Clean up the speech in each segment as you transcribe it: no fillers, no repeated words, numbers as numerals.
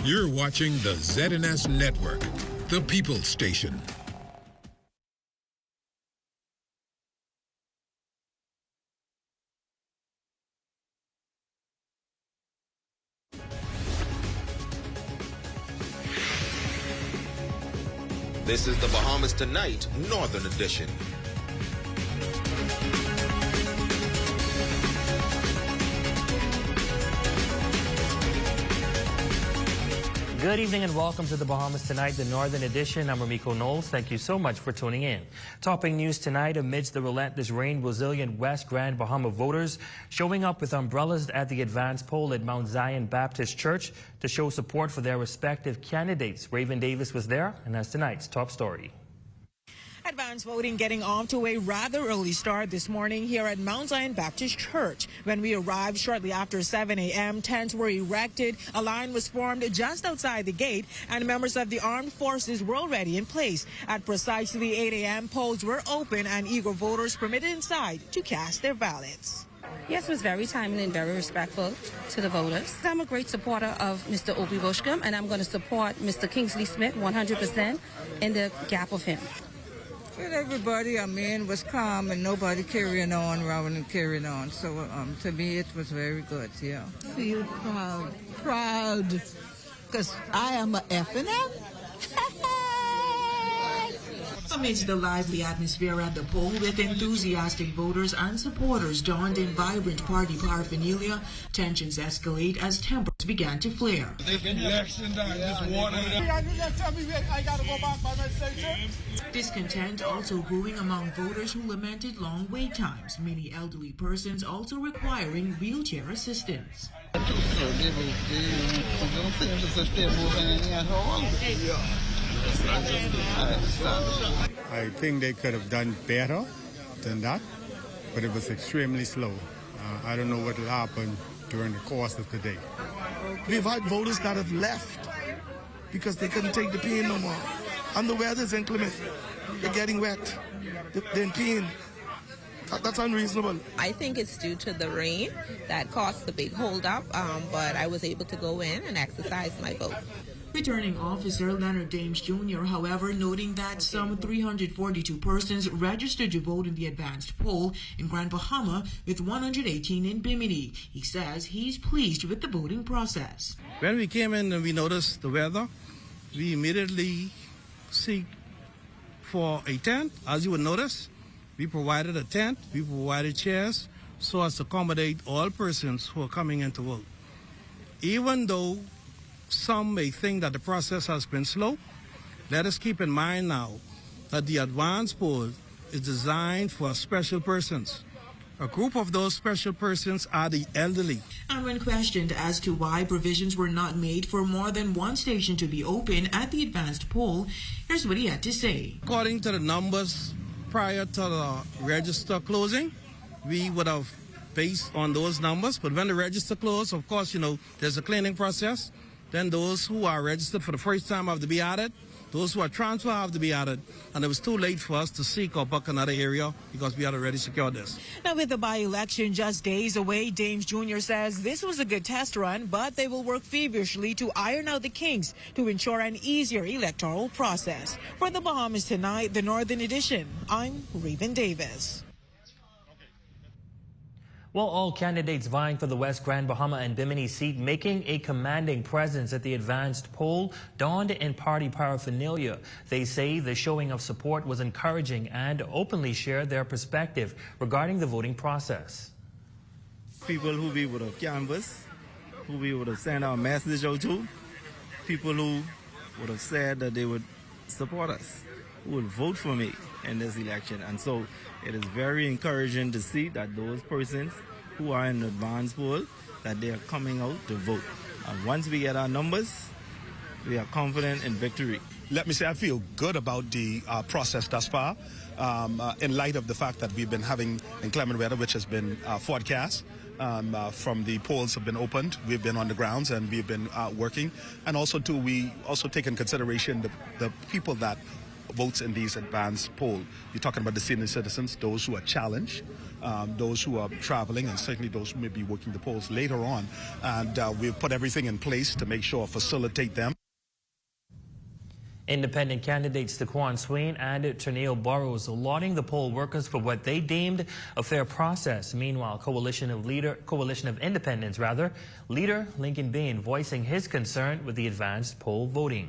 You're watching the ZNS Network, the People's Station. This is the Bahamas Tonight, Northern Edition. Good evening and welcome to the Bahamas Tonight, the Northern Edition. I'm Ramiko Knowles. Thank you so much for tuning in. Topping news tonight, amidst the relentless rain, Brazilian West Grand Bahama voters showing up with umbrellas at the advanced poll at Mount Zion Baptist Church to show support for their respective candidates. Raven Davis was there and has tonight's top story. Advanced voting getting off to a rather early start this morning here at Mount Zion Baptist Church. When we arrived shortly after 7 a.m., tents were erected, a line was formed just outside the gate, and members of the armed forces were already in place. At precisely 8 a.m., polls were open and eager voters permitted inside to cast their ballots. Yes, it was very timely and very respectful to the voters. I'm a great supporter of Mr. Obi Bushcombe, and I'm going to support Mr. Kingsley Smith 100% in the gap of him. Well, everybody, was calm and nobody carrying on rather than carrying on. So to me, it was very good, yeah. Feel proud, because I am a F&M. Amidst the lively atmosphere at the poll, with enthusiastic voters and supporters donned in vibrant party paraphernalia, tensions escalate as tempers began to flare. Discontent also brewing among voters who lamented long wait times, many elderly persons also requiring wheelchair assistance. I think they could have done better than that, but it was extremely slow. I don't know what will happen during the course of the day. We've had voters that have left because they couldn't take the pain no more. And the weather's inclement. They're getting wet. They're in pain. That's unreasonable. I think it's due to the rain that caused the big holdup, but I was able to go in and exercise my vote. Returning officer Leonard Dames Jr., however, noting that some 342 persons registered to vote in the advanced poll in Grand Bahama with 118 in Bimini. He says he's pleased with the voting process. When we came in and we noticed the weather, we immediately seek for a tent. As you would notice, we provided a tent, we provided chairs so as to accommodate all persons who are coming in to vote. Even though some may think that the process has been slow, let us keep in mind now that the advanced poll is designed for special persons. A group of those special persons are the elderly. And when questioned as to why provisions were not made for more than one station to be open at the advanced poll, here's what he had to say. According to the numbers prior to the register closing, we would have based on those numbers. But when the register closed, of course, there's a cleaning process. Then those who are registered for the first time have to be added. Those who are transferred have to be added. And it was too late for us to seek or book another area because we had already secured this. Now, with the by-election just days away, Dames Jr. says this was a good test run, but they will work feverishly to iron out the kinks to ensure an easier electoral process. For the Bahamas Tonight, the Northern Edition, I'm Raven Davis. Well, all candidates vying for the West Grand Bahama and Bimini seat making a commanding presence at the advanced poll, donned in party paraphernalia. They say the showing of support was encouraging and openly shared their perspective regarding the voting process. People who we would have canvassed, who we would have sent our message out to, people who would have said that they would support us, who would vote for me in this election. And so it is very encouraging to see that those persons who are in the advanced poll, that they are coming out to vote. And once we get our numbers, we are confident in victory. Let me say I feel good about the process thus far, in light of the fact that we've been having inclement weather, which has been forecast. From the polls have been opened, we've been on the grounds and we've been working. And also, too, we also take in consideration the people that votes in these advanced poll. You're talking about the senior citizens, those who are challenged, those who are traveling, and certainly those who may be working the polls later on. And we've put everything in place to make sure, facilitate them. Independent candidates Taquan Swain and Ternille Burrows lauding the poll workers for what they deemed a fair process. Meanwhile, Coalition of Independents leader Lincoln Bain voicing his concern with the advanced poll voting.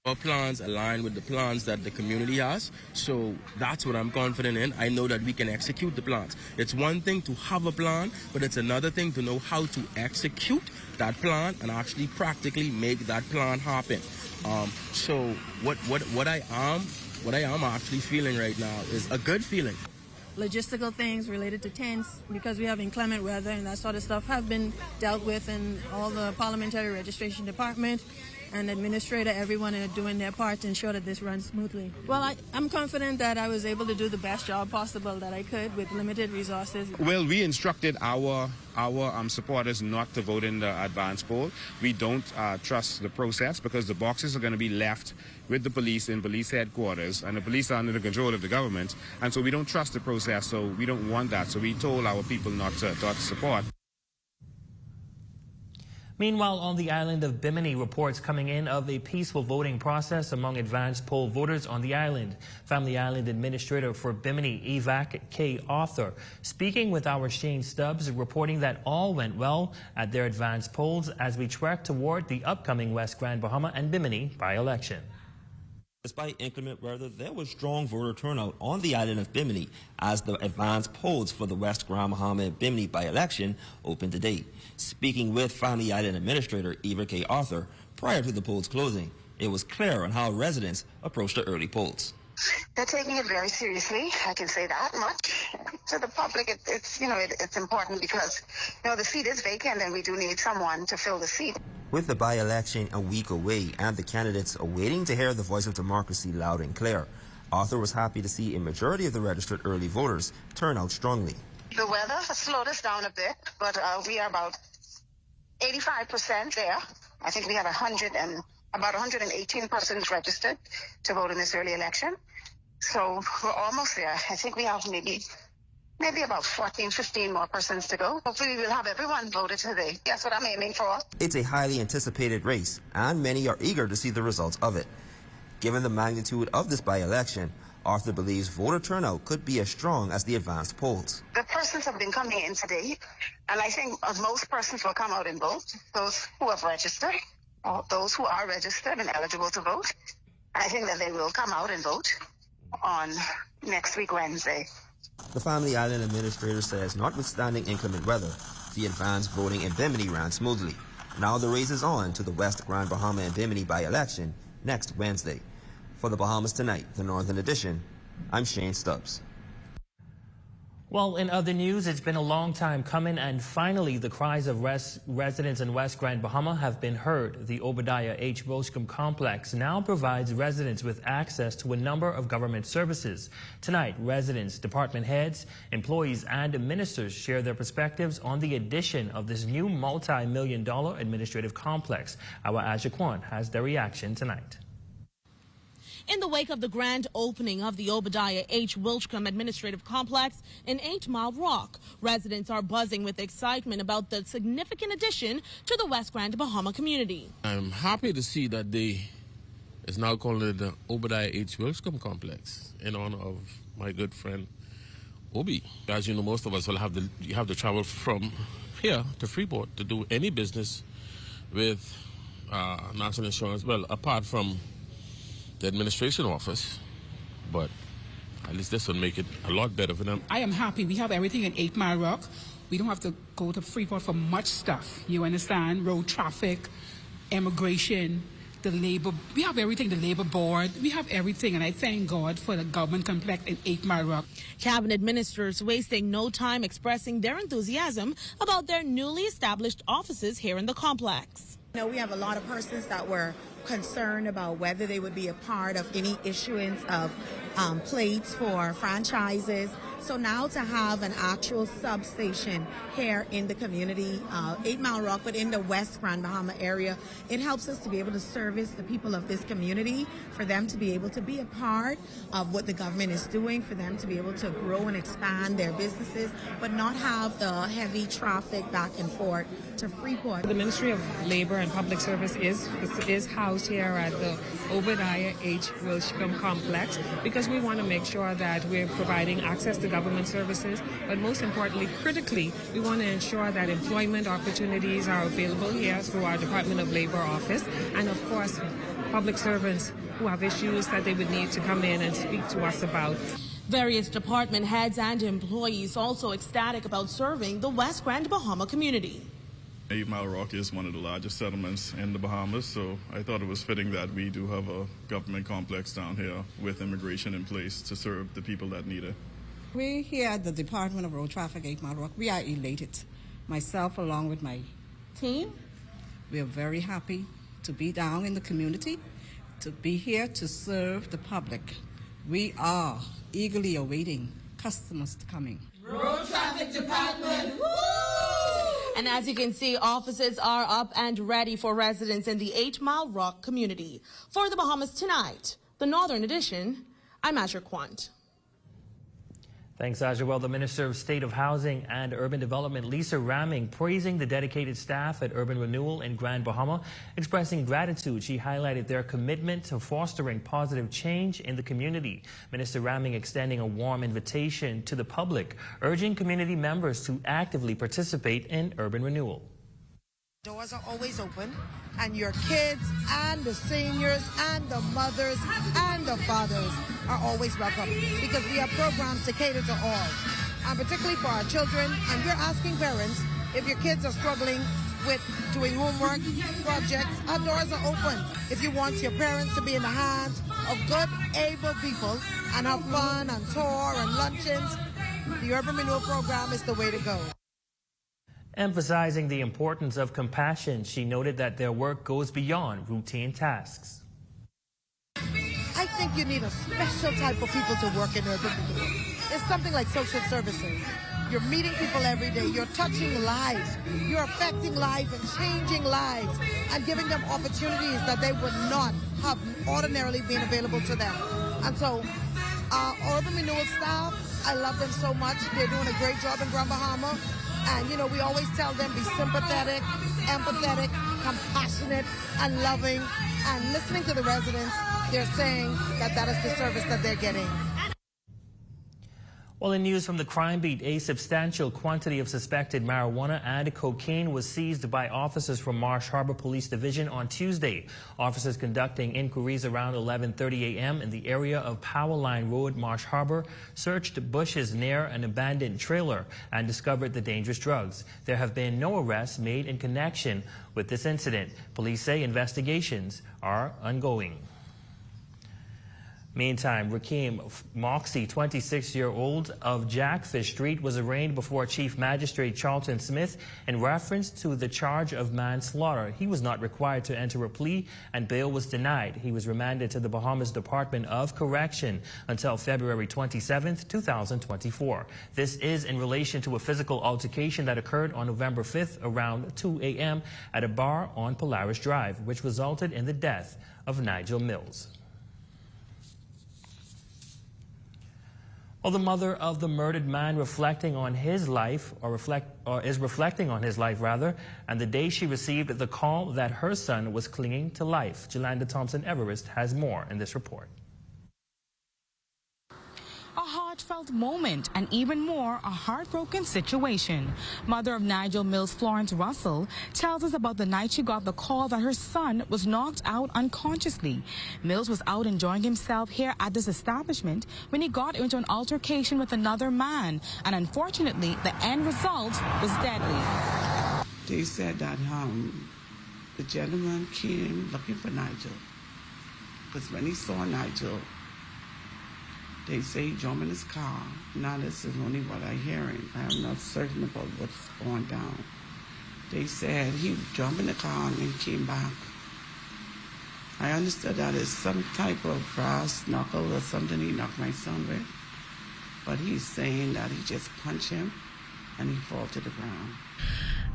Our plans align with the plans that the community has, so that's what I'm confident in. I know that we can execute the plans. It's one thing to have a plan, but it's another thing to know how to execute that plan and actually practically make that plan happen. So what I am actually feeling right now is a good feeling. Logistical things related to tents, because we have inclement weather and that sort of stuff, have been dealt with in all the parliamentary registration department. And administrator, everyone are doing their part to ensure that this runs smoothly. Well, I'm confident that I was able to do the best job possible that I could with limited resources. Well, we instructed our supporters not to vote in the advance poll. We don't trust the process because the boxes are going to be left with the police in police headquarters, and the police are under the control of the government, and so we don't trust the process, so we don't want that. So we told our people not to support. Meanwhile, on the island of Bimini, reports coming in of a peaceful voting process among advanced poll voters on the island. Family Island Administrator for Bimini, Evac K. Arthur, speaking with our Shane Stubbs, reporting that all went well at their advanced polls as we track toward the upcoming West Grand Bahama and Bimini by-election. Despite inclement weather, there was strong voter turnout on the island of Bimini as the advanced polls for the West Grand Bahama and Bimini by-election opened today. Speaking with Family Island Administrator Eva K. Arthur prior to the polls closing, it was clear on how residents approached the early polls. They're taking it very seriously. I can say that much. To the public, it's important because, the seat is vacant and we do need someone to fill the seat. With the by-election a week away and the candidates awaiting to hear the voice of democracy loud and clear, Arthur was happy to see a majority of the registered early voters turn out strongly. The weather has slowed us down a bit, but we are about 85% there. I think we have about 118 persons registered to vote in this early election. So we're almost there. I think we have maybe about 14, 15 more persons to go. Hopefully we'll have everyone voted today. That's what I'm aiming for. It's a highly anticipated race, and many are eager to see the results of it. Given the magnitude of this by-election, Arthur believes voter turnout could be as strong as the advanced polls. The persons have been coming in today, and I think most persons will come out and vote. Those who have registered, or those who are registered and eligible to vote, I think that they will come out and vote on next week, Wednesday. The Family Island Administrator says notwithstanding inclement weather, the advanced voting in Bimini ran smoothly. Now the race is on to the West Grand Bahama and Bimini by-election next Wednesday. For the Bahamas Tonight, the Northern Edition, I'm Shane Stubbs. Well, in other news, it's been a long time coming, and finally the cries of residents in West Grand Bahama have been heard. The Obadiah H. Wilshcombe complex now provides residents with access to a number of government services. Tonight, residents, department heads, employees, and ministers share their perspectives on the addition of this new multi-million-dollar administrative complex. Our Ajaquan has their reaction tonight. In the wake of the grand opening of the Obadiah H. Wilshcombe Administrative Complex in 8 Mile Rock, residents are buzzing with excitement about the significant addition to the West Grand Bahama community. I'm happy to see that they is now calling it the Obadiah H. Wilshcombe Complex in honor of my good friend Obi. As you know, most of us will have to travel from here to Freeport to do any business with national insurance. Well, apart from the administration office, but at least this would make it a lot better for them. I am happy. We have everything in 8 Mile Rock. We don't have to go to Freeport for much stuff. You understand? Road traffic, immigration, the labor. We have everything, the labor board. We have everything, and I thank God for the government complex in 8 Mile Rock. Cabinet ministers wasting no time expressing their enthusiasm about their newly established offices here in the complex. We have a lot of persons that were concerned about whether they would be a part of any issuance of plates for franchises. So now to have an actual substation here in the community, 8 Mile Rock, but in the West Grand Bahama area, it helps us to be able to service the people of this community, for them to be able to be a part of what the government is doing, for them to be able to grow and expand their businesses, but not have the heavy traffic back and forth to Freeport. The Ministry of Labor and Public Service is housed here at the Obadiah H. Wilshcombe Complex, because we want to make sure that we're providing access to government services, but most importantly, critically, we want to ensure that employment opportunities are available here through our Department of Labor office, and of course, public servants who have issues that they would need to come in and speak to us about. Various department heads and employees also ecstatic about serving the West Grand Bahama community. 8 Mile Rock is one of the largest settlements in the Bahamas, so I thought it was fitting that we do have a government complex down here with immigration in place to serve the people that need it. We here at the Department of Road Traffic 8 Mile Rock, we are elated. Myself along with my team, we are very happy to be down in the community, to be here to serve the public. We are eagerly awaiting customers coming. Road Traffic Department, woo! And as you can see, officers are up and ready for residents in the 8 Mile Rock community. For the Bahamas Tonight, the Northern Edition, I'm Azure Quant. Thanks, Aja. Well, the Minister of State of Housing and Urban Development, Lisa Ramming, praising the dedicated staff at Urban Renewal in Grand Bahama, expressing gratitude. She highlighted their commitment to fostering positive change in the community. Minister Ramming extending a warm invitation to the public, urging community members to actively participate in Urban Renewal. Doors are always open, and your kids and the seniors and the mothers and the fathers are always welcome, because we have programs to cater to all, and particularly for our children. And we're asking parents, if your kids are struggling with doing homework, projects, our doors are open. If you want your parents to be in the hands of good, able people and have fun and tour and luncheons, the Urban Renewal program is the way to go. Emphasizing the importance of compassion, she noted that their work goes beyond routine tasks. I think you need a special type of people to work in urban renewal. It's something like social services. You're meeting people every day. You're touching lives. You're affecting lives and changing lives and giving them opportunities that they would not have ordinarily been available to them. And so our urban renewal staff, I love them so much. They're doing a great job in Grand Bahama. And, you know, we always tell them, be sympathetic, empathetic, compassionate, and loving. And listening to the residents, they're saying that that is the service that they're getting. Well, in news from the crime beat, a substantial quantity of suspected marijuana and cocaine was seized by officers from Marsh Harbor Police Division on Tuesday. Officers conducting inquiries around 11:30 a.m. in the area of Powerline Road, Marsh Harbor, searched bushes near an abandoned trailer and discovered the dangerous drugs. There have been no arrests made in connection with this incident. Police say investigations are ongoing. Meantime, Rakeem Moxie, 26-year-old of Jackfish Street, was arraigned before Chief Magistrate Charlton Smith in reference to the charge of manslaughter. He was not required to enter a plea, and bail was denied. He was remanded to the Bahamas Department of Correction until February 27, 2024. This is in relation to a physical altercation that occurred on November 5th around 2 a.m. at a bar on Polaris Drive, which resulted in the death of Nigel Mills. Well, the mother of the murdered man reflecting on his life, is reflecting on his life, and the day she received the call that her son was clinging to life. Jolanda Thompson-Everest has more in this report. A heartfelt moment, and even more, a heartbroken situation. Mother of Nigel Mills, Florence Russell, tells us about the night she got the call that her son was knocked out unconsciously. Mills was out enjoying himself here at this establishment when he got into an altercation with another man, and unfortunately, the end result was deadly. They said that the gentleman came looking for Nigel, because when he saw Nigel, they say he jumped in his car. Now this is only what I'm hearing. I am not certain about what's going down. They said he jumped in the car and came back. I understood that it's some type of brass knuckle or something he knocked my son with. But he's saying that he just punched him and he fall to the ground.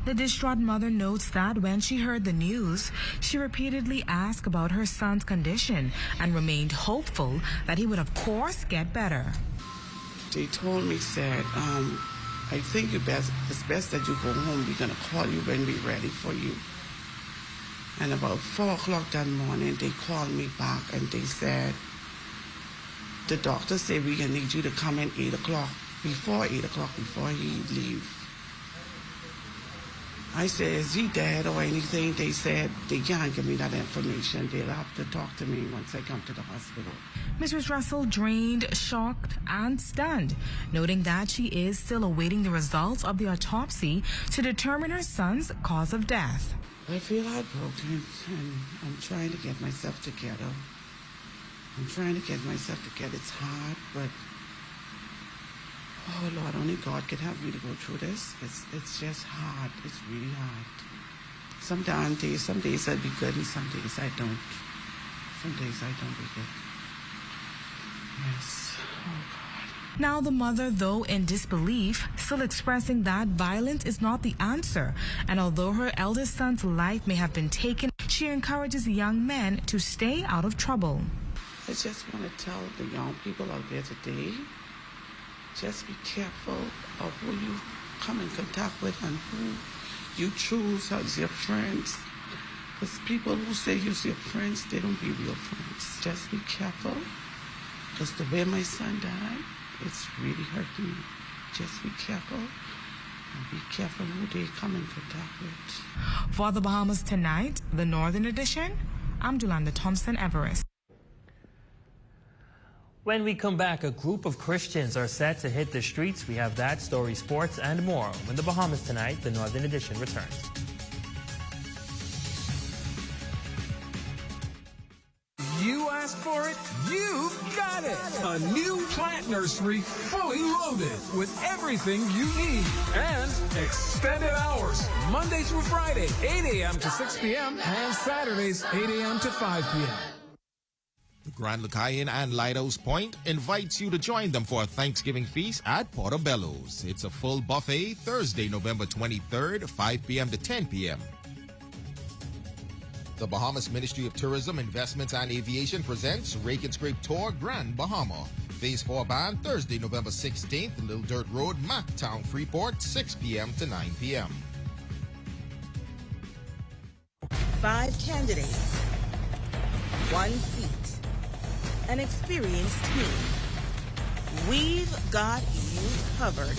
The distraught mother notes that when she heard the news, she repeatedly asked about her son's condition and remained hopeful that he would, of course, get better. They told me, said, I think it's best that you go home. We're going to call you when we're ready for you. And about 4 o'clock that morning, they called me back and they said, the doctor said we're going to need you to come in 8 o'clock, before 8 o'clock, before he leave. I said, is he dead or anything? They said they can't give me that information. They'll have to talk to me once I come to the hospital. Mrs. Russell drained, shocked, and stunned, noting that she is still awaiting the results of the autopsy to determine her son's cause of death. I feel heartbroken, and I'm trying to get myself together. It's hard, but oh Lord, only God can help me to go through this. It's just hard. It's really hard. Some days I'll be good and some days I don't. Some days I don't be good. Yes. Oh God. Now the mother, though in disbelief, still expressing that violence is not the answer. And although her eldest son's life may have been taken, she encourages young men to stay out of trouble. I just want to tell the young people out there today, just be careful of who you come in contact with and who you choose as your friends. Because people who say you're your friends, they don't be real friends. Just be careful. Because the way my son died, it's really hurting me. Just be careful. And be careful who they come in contact with. For the Bahamas Tonight, the Northern Edition, I'm Jolanda Thompson Everest. When we come back, a group of Christians are set to hit the streets. We have that, story, sports, and more when the Bahamas Tonight, the Northern Edition, returns. You asked for it, you've got it. A new plant nursery fully loaded with everything you need. And extended hours, Monday through Friday, 8 a.m. to 6 p.m. and Saturdays, 8 a.m. to 5 p.m. The Grand Lucayan and Lighthouse Point invites you to join them for a Thanksgiving feast at Portobello's. It's a full buffet Thursday, November 23rd, 5 p.m. to 10 p.m. The Bahamas Ministry of Tourism, Investments and Aviation presents Rake and Scrape Tour Grand Bahama. Phase 4 band Thursday, November 16th, Little Dirt Road, Mactown, Freeport, 6 p.m. to 9 p.m. 5 candidates, 1 seat. An experienced team. We've got you covered.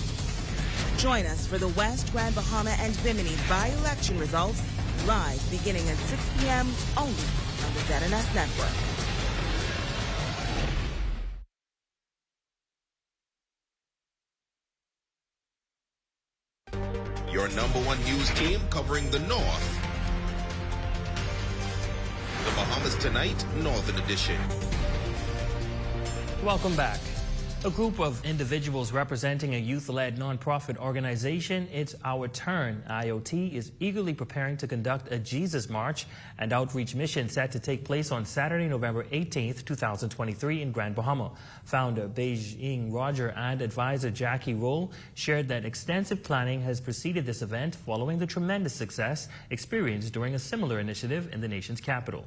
Join us for the West Grand Bahama and Bimini by-election results live beginning at 6 p.m. only on the ZNS Network. Your #1 news team covering the North. The Bahamas Tonight, Northern Edition. Welcome back. A group of individuals representing a youth-led nonprofit organization, It's Our Turn, IoT, is eagerly preparing to conduct a Jesus March and outreach mission set to take place on Saturday, November 18th, 2023 in Grand Bahama. Founder Beijing Roger and advisor Jackie Roll shared that extensive planning has preceded this event following the tremendous success experienced during a similar initiative in the nation's capital.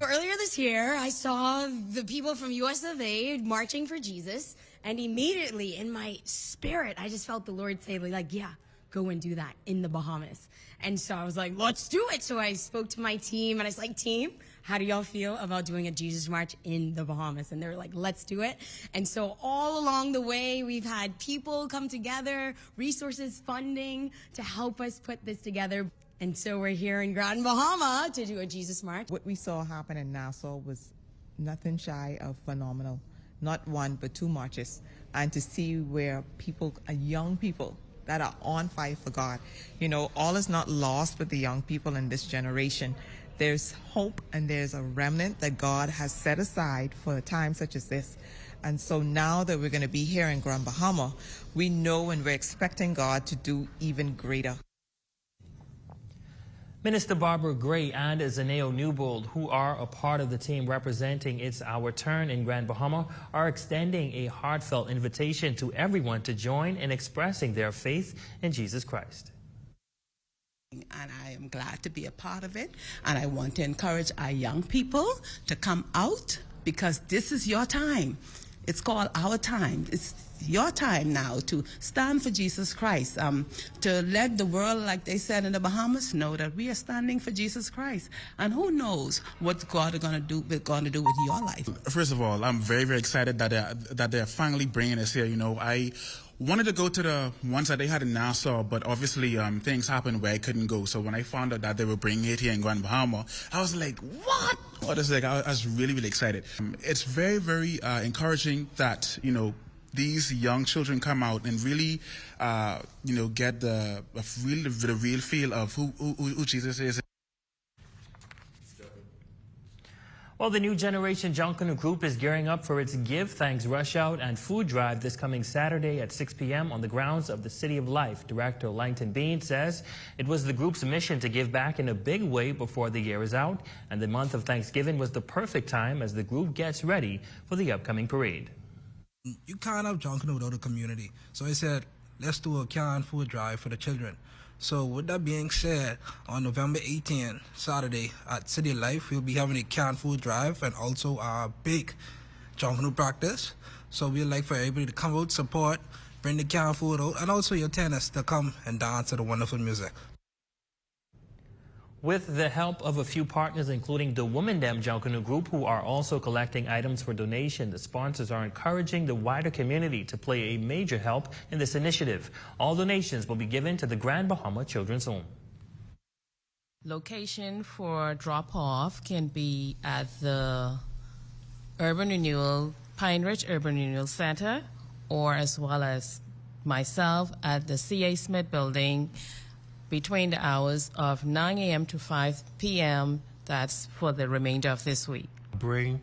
Earlier this year, I saw the people from US of A marching for Jesus, and immediately in my spirit, I just felt the Lord say, like, yeah, go and do that in the Bahamas. And so I was like, let's do it. So I spoke to my team, and I was like, team, how do y'all feel about doing a Jesus March in the Bahamas? And they were like, let's do it. And so all along the way, we've had people come together, resources, funding to help us put this together. And so we're here in Grand Bahama to do a Jesus March. What we saw happen in Nassau was nothing shy of phenomenal. Not 1, but 2 marches. And to see where people, young people that are on fire for God. You know, all is not lost with the young people in this generation. There's hope and there's a remnant that God has set aside for a time such as this. And so now that we're going to be here in Grand Bahama, we know and we're expecting God to do even greater. Minister Barbara Gray and Zaneo Newbold, who are a part of the team representing It's Our Turn in Grand Bahama, are extending a heartfelt invitation to everyone to join in expressing their faith in Jesus Christ. And I am glad to be a part of it. And I want to encourage our young people to come out because this is your time. It's called our time. It's your time now to stand for Jesus Christ, to let the world, like they said in the Bahamas, know that we are standing for Jesus Christ. And who knows what God is going to do with your life. First of all, I'm very, very excited that they're finally bringing us here. You know, I wanted to go to the ones that they had in Nassau, but obviously things happened where I couldn't go. So when I found out that they were bringing it here in Grand Bahama, I was like, what? I was really, really excited. It's very, very encouraging that, you know, these young children come out and really, you know, get the real feel of who Jesus is. Well, the New Generation Junkanoo Group is gearing up for its Give Thanks Rush Out and Food Drive this coming Saturday at 6 p.m. on the grounds of the City of Life. Director Langton Bean says it was the group's mission to give back in a big way before the year is out, and the month of Thanksgiving was the perfect time as the group gets ready for the upcoming parade. You can't have Junkanoo without a community. So I said, let's do a canned food drive for the children. So with that being said, on November 18th, Saturday, at City Life, we'll be having a canned food drive and also a big Junkanoo practice. So we'd like for everybody to come out, support, bring the canned food out, and also your tenants to come and dance to the wonderful music. With the help of a few partners, including the Women Dem Junkanoo Group, who are also collecting items for donation, the sponsors are encouraging the wider community to play a major help in this initiative. All donations will be given to the Grand Bahama Children's Home. Location for drop-off can be at the Urban Renewal, Pine Ridge Urban Renewal Center, or as well as myself at the C.A. Smith Building, between the hours of 9 a.m. to 5 p.m. That's for the remainder of this week. Bring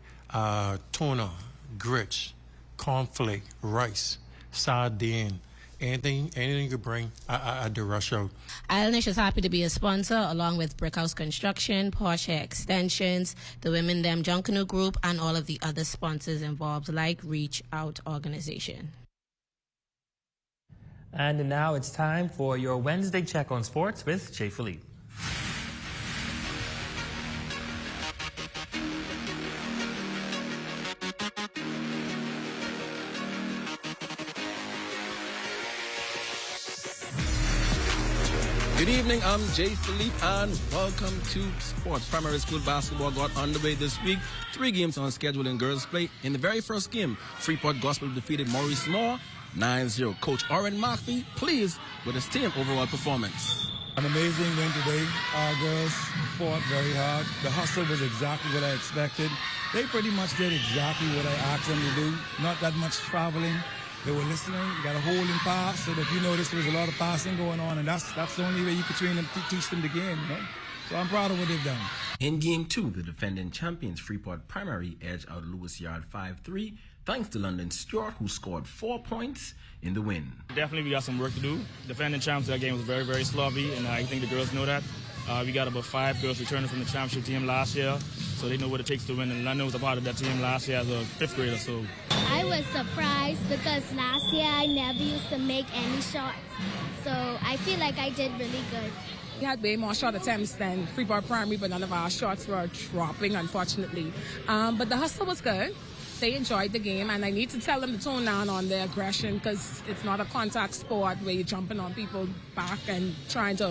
tuna, grits, cornflake, rice, sardine, anything you could bring at the rush out. Islanders is happy to be a sponsor along with Brickhouse Construction, Porsche Extensions, the Women Dem Junkanoo Group, and all of the other sponsors involved like Reach Out Organization. And now it's time for your Wednesday check on sports with Jay Philippe. Good evening, I'm Jay Philippe and welcome to sports. Primary school basketball got underway this week. 3 games on schedule in girls play. In the very first game, Freeport Gospel defeated Maurice Moore 9-0. Coach Oren Murphy pleased with his team overall performance. An amazing win today. Our girls fought very hard. The hustle was exactly what I expected. They pretty much did exactly what I asked them to do. Not that much traveling. They were listening. You got a holding pass, so that you notice there was a lot of passing going on, and that's the only way you can train them to teach them the game, you know? So I'm proud of what they've done. In Game 2, the defending champions Freeport Primary edged out Lewis Yard 5-3, thanks to London Stewart, who scored 4 points in the win. Definitely we got some work to do. Defending champs, that game was very, very sloppy, and I think the girls know that. We got about 5 girls returning from the championship team last year, so they know what it takes to win, and London was a part of that team last year as a 5th grader. So I was surprised because last year I never used to make any shots, so I feel like I did really good. We had way more shot attempts than Freeport Primary, but none of our shots were dropping, unfortunately. But the hustle was good. They enjoyed the game, and I need to tell them to tone down on their aggression because it's not a contact sport where you're jumping on people's back and trying to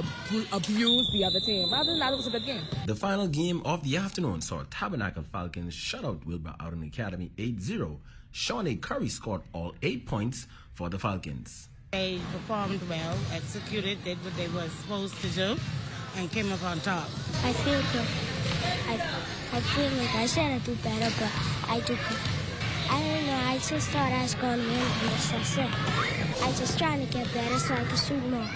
abuse the other team. Other than that, it was a good game. The final game of the afternoon saw Tabernacle Falcons shut out Wilbur Outing Academy 8-0. Shawnee Curry scored all 8 points for the Falcons. They performed well, executed, did what they were supposed to do, and came up on top. I feel good. I feel like I said I do better, but I do good. I don't know, I just thought I was going to win, and that's it. I just trying to get better so I can shoot more.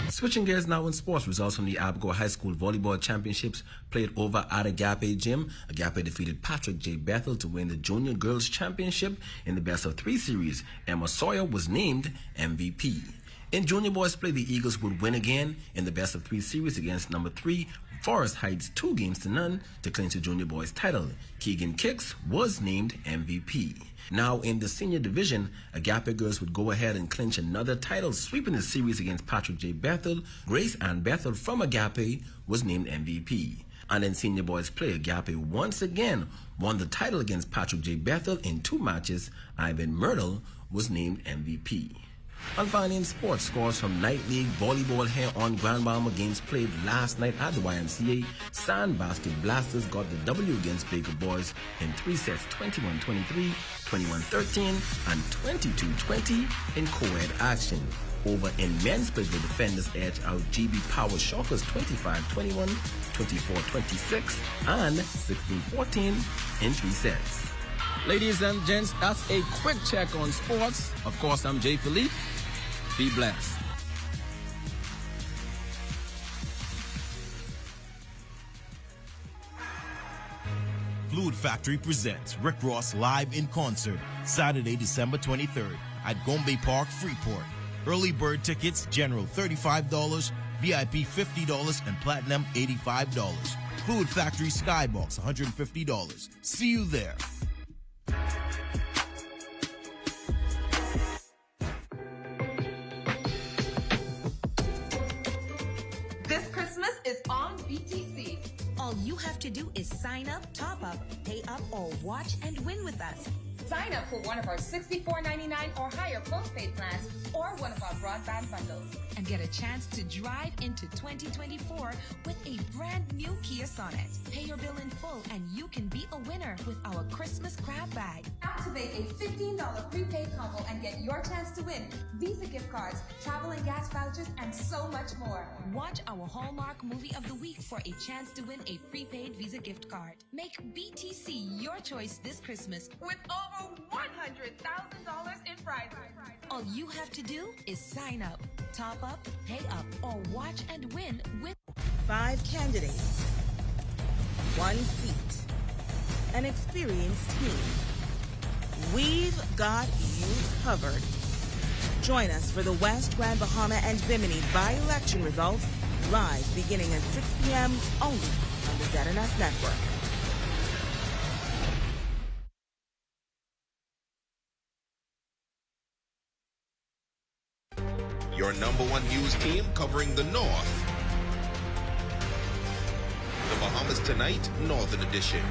Switching gears now in sports, results from the Abaco High School Volleyball Championships played over at Agape Gym. Agape defeated Patrick J. Bethel to win the Junior Girls Championship in the best-of-3 series. Emma Sawyer was named MVP. In junior boys play, the Eagles would win again in the best of 3 series against number 3 Forest Heights 2-0 to clinch the junior boys title. Keegan Kicks was named MVP. Now in the senior division, Agape girls would go ahead and clinch another title, sweeping the series against Patrick J. Bethel. Grace Ann Bethel from Agape was named MVP. And in senior boys play, Agape once again won the title against Patrick J. Bethel in 2 matches. Ivan Myrtle was named MVP. And finally in sports, scores from Night League Volleyball here on Grand Bahama games played last night at the YMCA. Sandbasket Blasters got the W against Baker Boys in 3 sets, 21-23, 21-13, and 22-20 in co-ed action. Over in men's play, the defenders edged out GB Power Shockers 25-21, 24-26, and 16-14 in 3 sets. Ladies and gents, that's a quick check on sports. Of course, I'm Jay Philippe. Be blessed. Fluid Factory presents Rick Ross live in concert, Saturday, December 23rd at Gombe Park, Freeport. Early bird tickets, general $35, VIP $50, and platinum $85. Fluid Factory Skybox $150. See you there. This Christmas is on BTC. All you have to do is sign up, top up, pay up, or watch and win with us. Sign up for one of our $64.99 or higher postpaid plans or one of our broadband bundles and get a chance to drive into 2024 with a brand new Kia Sonnet. Pay your bill in full and you can be a winner with our Christmas grab bag. Activate a $15 prepaid combo and get your chance to win Visa gift cards, travel and gas vouchers, and so much more. Watch our Hallmark movie of the week for a chance to win a prepaid Visa gift card. Make BTC your choice this Christmas with over $100,000 in prizes. All you have to do is sign up, top up, pay up, or watch and win with 5 candidates, 1 seat, an experienced team. We've got you covered. Join us for the West, Grand Bahama, and Bimini by-election results live beginning at 6 p.m. only on the ZNS Network. Your #1 news team covering the North. The Bahamas Tonight, Northern Edition.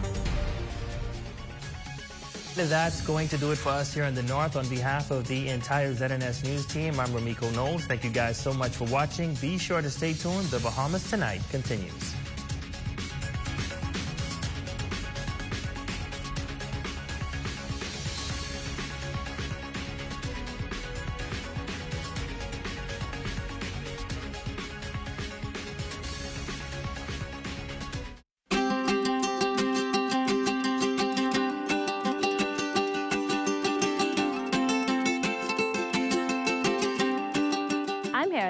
That's going to do it for us here in the North. On behalf of the entire ZNS News team, I'm Ramiko Knowles. Thank you guys so much for watching. Be sure to stay tuned. The Bahamas Tonight continues.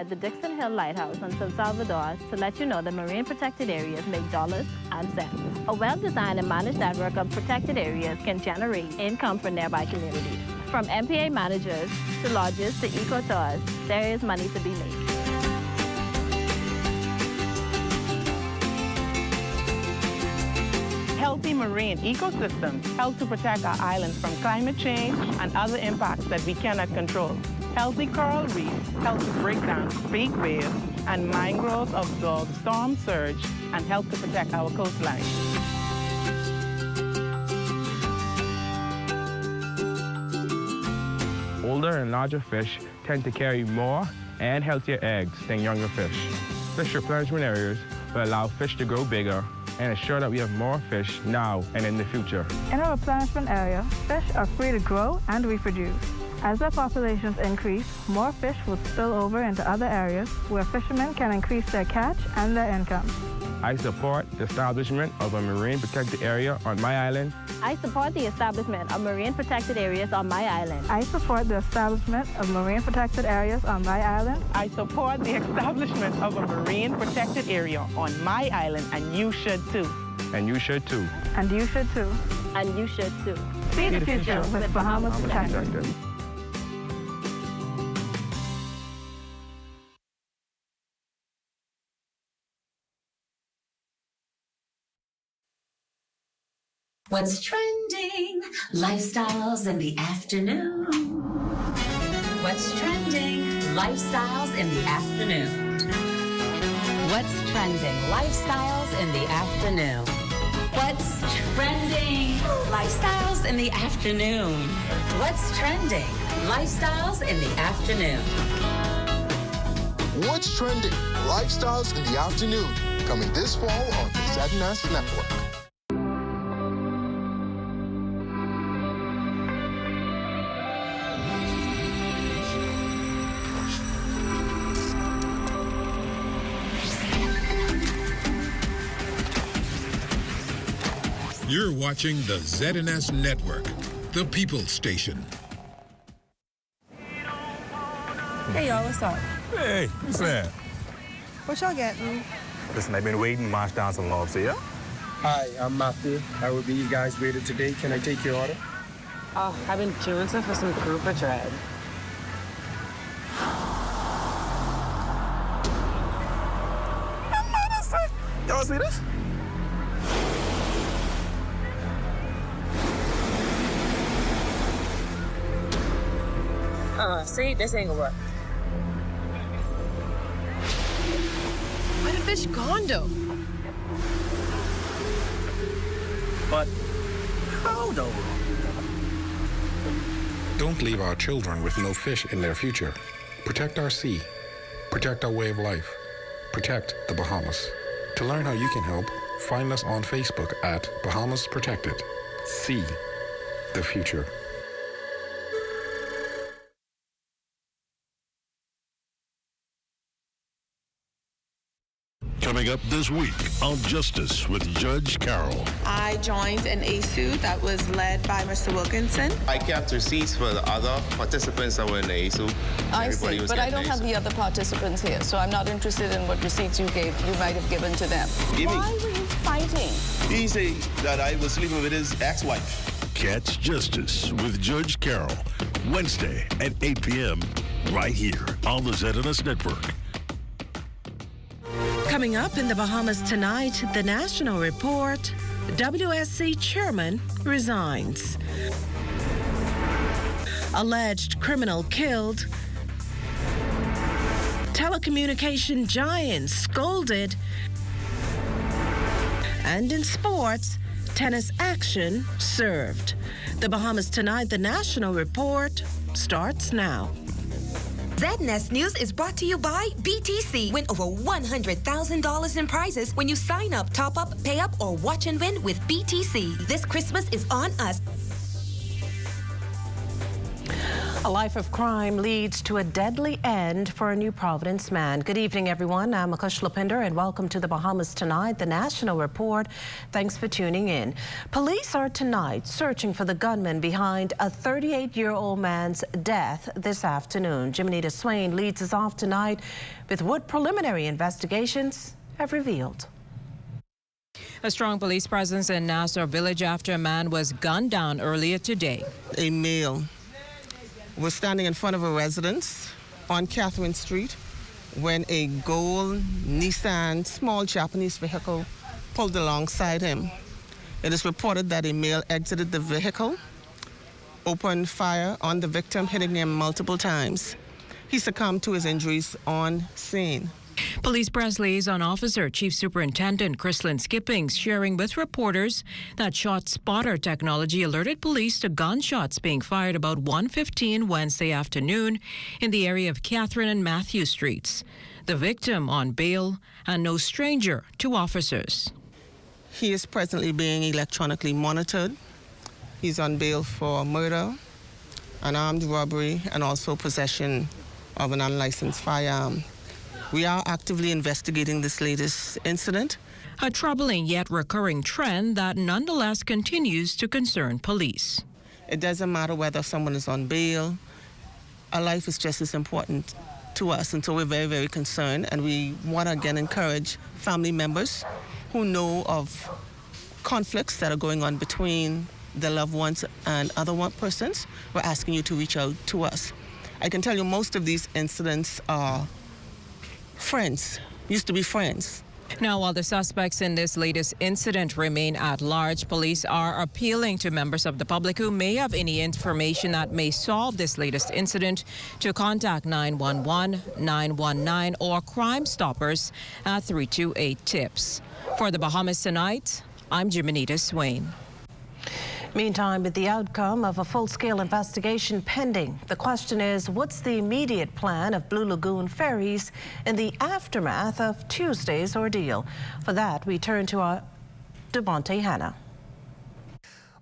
The Dixon Hill Lighthouse on San Salvador to let you know that marine protected areas make dollars and cents. A well-designed and managed network of protected areas can generate income for nearby communities. From MPA managers to lodges to eco-tours, there is money to be made. Healthy marine ecosystems help to protect our islands from climate change and other impacts that we cannot control. Healthy coral reefs help to break down fake waves, and mangroves absorb storm surge and help to protect our coastline. Older and larger fish tend to carry more and healthier eggs than younger fish. Fish replenishment areas will allow fish to grow bigger and ensure that we have more fish now and in the future. In a replenishment area, fish are free to grow and reproduce. As their populations increase, more fish will spill over into other areas where fishermen can increase their catch and their income. I support the establishment of a marine protected area on my island. I support the establishment of marine protected areas on my island. I support the establishment of marine protected areas on my island. I support the establishment of a marine protected area on my island, and you should too. And you should too. And you should too. And you should too. See the future with Bahamas Protected. What's trending? Lifestyles in the afternoon. What's trending? Lifestyles in the afternoon. What's trending? Lifestyles in the afternoon. What's trending? Lifestyles in the afternoon. What's trending? Lifestyles in the afternoon. What's trending? Lifestyles in the afternoon. Coming this fall on the ZNS Network. You're watching the ZNS Network, the People's Station. Hey, y'all, what's up? Hey, what's that? What y'all getting? Listen, I've been waiting to march down some lobs here. Hi, I'm Matthew. I will be you guys waited today. Can I take your order? Oh, I've been jonesing for some grouper tread. Y'all see this? See, this ain't gonna work. Where the fish gone, though? But how though? Don't leave our children with no fish in their future. Protect our sea. Protect our way of life. Protect the Bahamas. To learn how you can help, find us on Facebook at Bahamas Protected. See the future. Coming up this week on Justice with Judge Carroll. I joined an ASU that was led by Mr. Wilkinson. I kept receipts for the other participants that were in the ASU. I see, but I don't have the other participants here, so I'm not interested in what receipts you might have given to them. Why were you fighting? He said that I was sleeping with his ex-wife. Catch Justice with Judge Carroll, Wednesday at 8 p.m. right here on the ZNS Network. Coming up in the Bahamas Tonight, the national report, WSC chairman resigns. Alleged criminal killed. Telecommunication giant scolded. And in sports, tennis action served. The Bahamas Tonight, the national report, starts now. ZNS News is brought to you by BTC. Win over $100,000 in prizes when you sign up, top up, pay up, or watch and win with BTC. This Christmas is on us. A life of crime leads to a deadly end for a New Providence man. Good evening, everyone. I'm Akush Lapinder, and welcome to the Bahamas Tonight, the national report. Thanks for tuning in. Police are tonight searching for the gunman behind a 38-year-old man's death this afternoon. Jiminita Swain leads us off tonight with what preliminary investigations have revealed. A strong police presence in Nassau Village after a man was gunned down earlier today. A male was standing in front of a residence on Catherine Street when a gold Nissan small Japanese vehicle pulled alongside him. It is reported that a male exited the vehicle, opened fire on the victim, hitting him multiple times. He succumbed to his injuries on scene. Police press liaison officer Chief Superintendent Chrislyn Skippings sharing with reporters that shot spotter technology alerted police to gunshots being fired about 1:15 Wednesday afternoon in the area of Catherine and Matthew Streets. The victim on bail and no stranger to officers. He is presently being electronically monitored. He's on bail for murder, an armed robbery, and also possession of an unlicensed firearm. We are actively investigating this latest incident. A troubling yet recurring trend that nonetheless continues to concern police. It doesn't matter whether someone is on bail. A life is just as important to us, and so we're very, very concerned. And we want to again encourage family members who know of conflicts that are going on between their loved ones and other persons. We're asking you to reach out to us. I can tell you most of these incidents are friends, used to be friends, Now, while the suspects in this latest incident remain at large, police are appealing to members of the public who may have any information that may solve this latest incident to contact 911, 919, or Crime Stoppers at 328-TIPS. For the Bahamas Tonight, I'm Jimenita Swain. Meantime, with the outcome of a full-scale investigation pending, the question is, what's the immediate plan of Blue Lagoon ferries in the aftermath of Tuesday's ordeal? For that, we turn to our Devontae Hanna.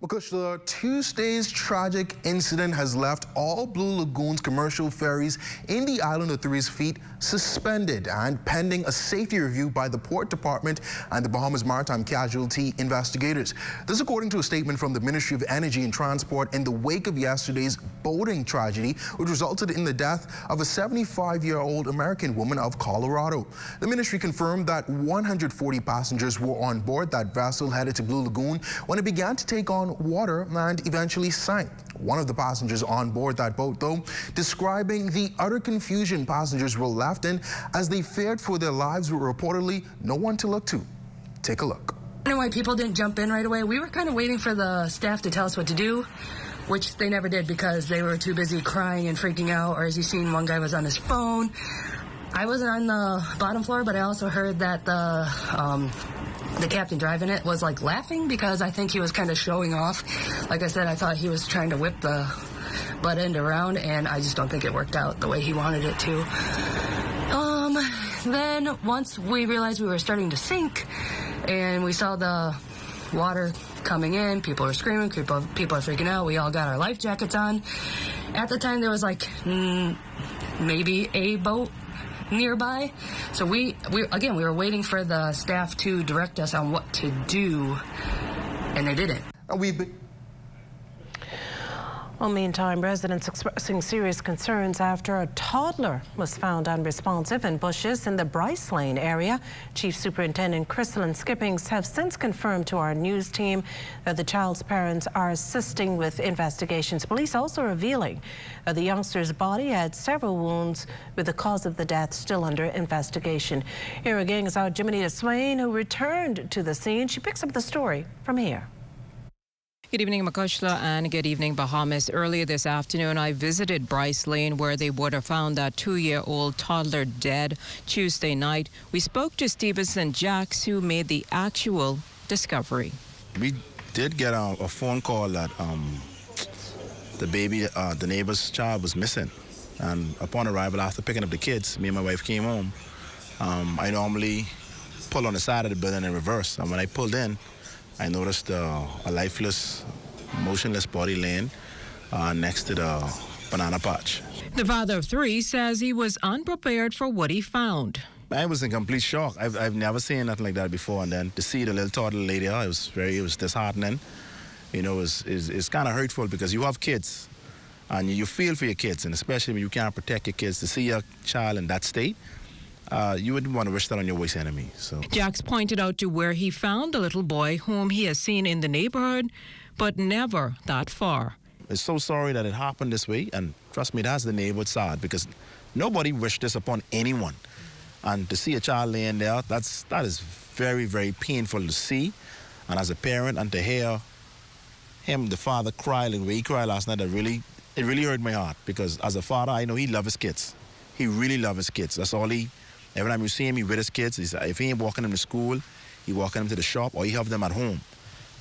Because Tuesday's tragic incident has left all Blue Lagoon's commercial ferries in the island of Three's Feet suspended and pending a safety review by the Port Department and the Bahamas Maritime Casualty investigators. This according to a statement from the Ministry of Energy and Transport in the wake of yesterday's boating tragedy, which resulted in the death of a 75-year-old American woman of Colorado. The ministry confirmed that 140 passengers were on board that vessel headed to Blue Lagoon when it began to take on water and eventually sank. One of the passengers on board that boat, though, describing the utter confusion passengers were left in as they feared for their lives with reportedly no one to look to. Take a look. I don't know why people didn't jump in right away. We were kind of waiting for the staff to tell us what to do, which they never did because they were too busy crying and freaking out, or as you've seen, one guy was on his phone. I wasn't on the bottom floor, but I also heard that the captain driving it was like laughing because I think he was kind of showing off. Like I said, I thought he was trying to whip the butt end around, and I just don't think it worked out the way he wanted it to. Then once we realized we were starting to sink and we saw the water coming in, people were screaming, people are freaking out. We all got our life jackets on. At the time, there was like maybe a boat nearby. So we were waiting for the staff to direct us on what to do, and they didn't. Well, meantime, residents expressing serious concerns after a toddler was found unresponsive in bushes in the Bryce Lane area. Chief Superintendent Crystalline Skippings have since confirmed to our news team that the child's parents are assisting with investigations. Police also revealing that the youngster's body had several wounds, with the cause of the death still under investigation. Here again is our Jimenita Swain, who returned to the scene. She picks up the story from here. Good evening, Makushla, and good evening, Bahamas. Earlier this afternoon, I visited Bryce Lane, where they would have found that 2-year-old toddler dead Tuesday night. We spoke to Stevenson Jacks, who made the actual discovery. We did get a phone call that the baby, the neighbor's child, was missing. And upon arrival, after picking up the kids, me and my wife came home. I normally pull on the side of the building in reverse. And when I pulled in, I noticed a lifeless, motionless body laying next to the banana patch. The father of 3 says he was unprepared for what he found. I was in complete shock. I've never seen nothing like that before, and then to see the little toddler lady there, it was disheartening. You know, it's kind of hurtful because you have kids, and you feel for your kids, and especially when you can't protect your kids, to see your child in that state. You wouldn't want to wish that on your worst enemy. So Jacks pointed out to where he found the little boy, whom he has seen in the neighborhood, but never that far. I'm so sorry that it happened this way, and trust me, that's the neighborhood side, because nobody wished this upon anyone. And to see a child laying there, that is very, very painful to see. And as a parent, and to hear him, the father, cry the way he cried last night, it really hurt my heart, because as a father, I know he loves his kids. He really loves his kids. That's all every time you see him, he with his kids. If he ain't walking them to school, he walking them to the shop, or he have them at home.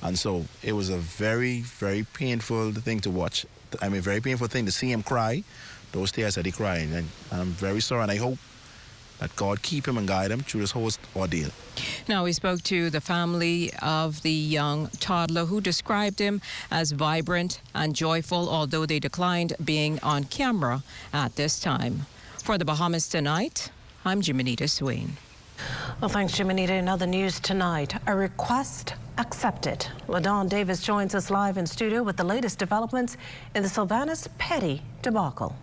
And so it was a very, very painful thing to watch. I mean, very painful thing to see him cry, those tears that he cried. And I'm very sorry, and I hope that God keep him and guide him through this whole ordeal. Now, we spoke to the family of the young toddler, who described him as vibrant and joyful, although they declined being on camera at this time. For the Bahamas Tonight, I'm Jimenita Swain. Well, thanks, Jimenita. In other news tonight, a request accepted. LaDawn Davis joins us live in studio with the latest developments in the Sylvanus Petty debacle.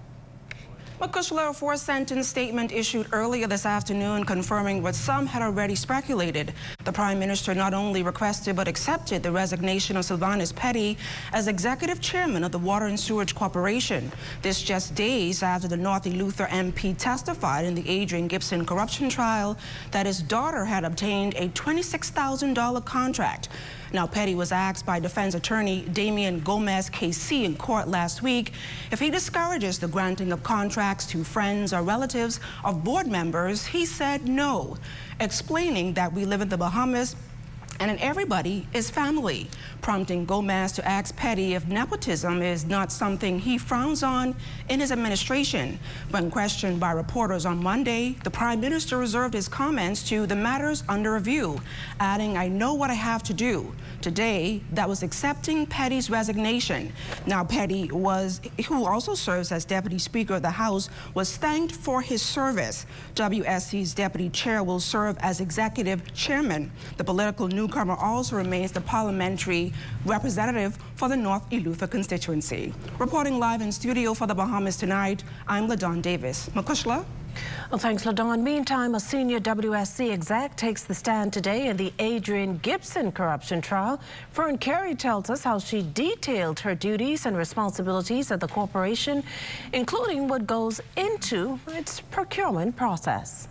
McCushler, a four-sentence statement issued earlier this afternoon confirming what some had already speculated. The Prime Minister not only requested but accepted the resignation of Sylvanus Petty as Executive Chairman of the Water and Sewerage Corporation. This just days after the North Eleuthera MP testified in the Adrian Gibson corruption trial that his daughter had obtained a $26,000 contract. Now, Petty was asked by defense attorney Damian Gomez KC in court last week if he discourages the granting of contracts to friends or relatives of board members. He said no, explaining that we live in the Bahamas and everybody is family, prompting Gomez to ask Petty if nepotism is not something he frowns on in his administration. When questioned by reporters on Monday, the Prime Minister reserved his comments to the matters under review, adding, "I know what I have to do." Today, that was accepting Petty's resignation. Now, Petty, who also serves as Deputy Speaker of the House, was thanked for his service. WSC's Deputy Chair will serve as Executive Chairman. The political newcomer also remains the parliamentary representative for the North Eleuthera constituency. Reporting live in studio for the Bahamas Tonight, I'm LaDawn Davis. Makushla? Well, thanks, LaDawn. Meantime, a senior WSC exec takes the stand today in the Adrian Gibson corruption trial. Fern Carey tells us how she detailed her duties and responsibilities at the corporation, including what goes into its procurement process.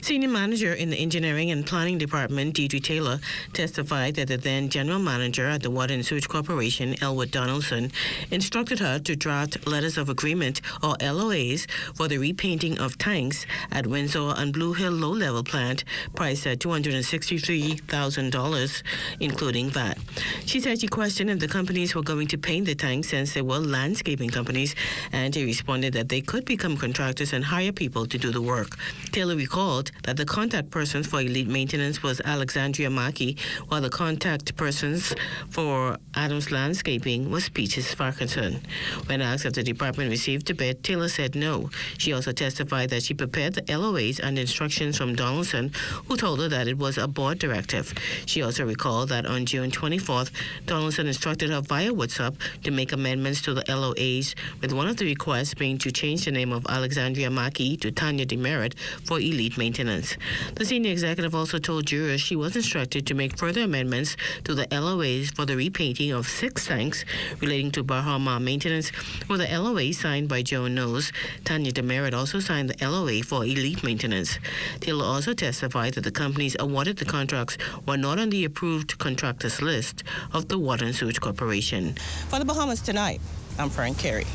Senior manager in the Engineering and Planning Department, Deidre Taylor, testified that the then general manager at the Water and Sewage Corporation, Elwood Donaldson, instructed her to draft letters of agreement, or LOAs, for the repainting of tanks at Windsor and Blue Hill low-level plant, priced at $263,000, including VAT. She said she questioned if the companies were going to paint the tanks since they were landscaping companies, and he responded that they could become contractors and hire people to do the work. Taylor recalled that the contact persons for Elite Maintenance was Alexandria Mackey, while the contact persons for Adams Landscaping was Peaches Farquharson. When asked if the department received the bid, Taylor said no. She also testified that she prepared the LOAs and instructions from Donaldson, who told her that it was a board directive. She also recalled that on June 24th, Donaldson instructed her via WhatsApp to make amendments to the LOAs, with one of the requests being to change the name of Alexandria Mackey to Tanya Demerit for Elite Maintenance. The senior executive also told jurors she was instructed to make further amendments to the LOAs for the repainting of 6 tanks relating to Bahama maintenance, with the LOA signed by Joan Knowles. Tanya Demerit also signed the LOA for Elite Maintenance. Taylor also testified that the companies awarded the contracts were not on the approved contractors list of the Water and Sewage Corporation. For the Bahamas Tonight, I'm Fern Carey.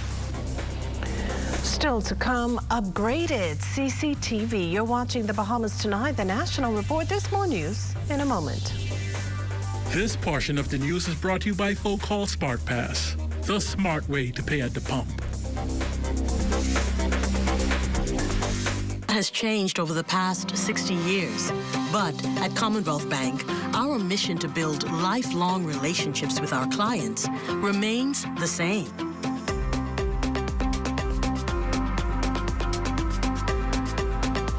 Still to come, upgraded CCTV. You're watching the Bahamas Tonight, the National Report. There's more news in a moment. This portion of the news is brought to you by Folk Call Smart Pass, the smart way to pay at the pump. Has changed over the past 60 years. But at Commonwealth Bank, our mission to build lifelong relationships with our clients remains the same.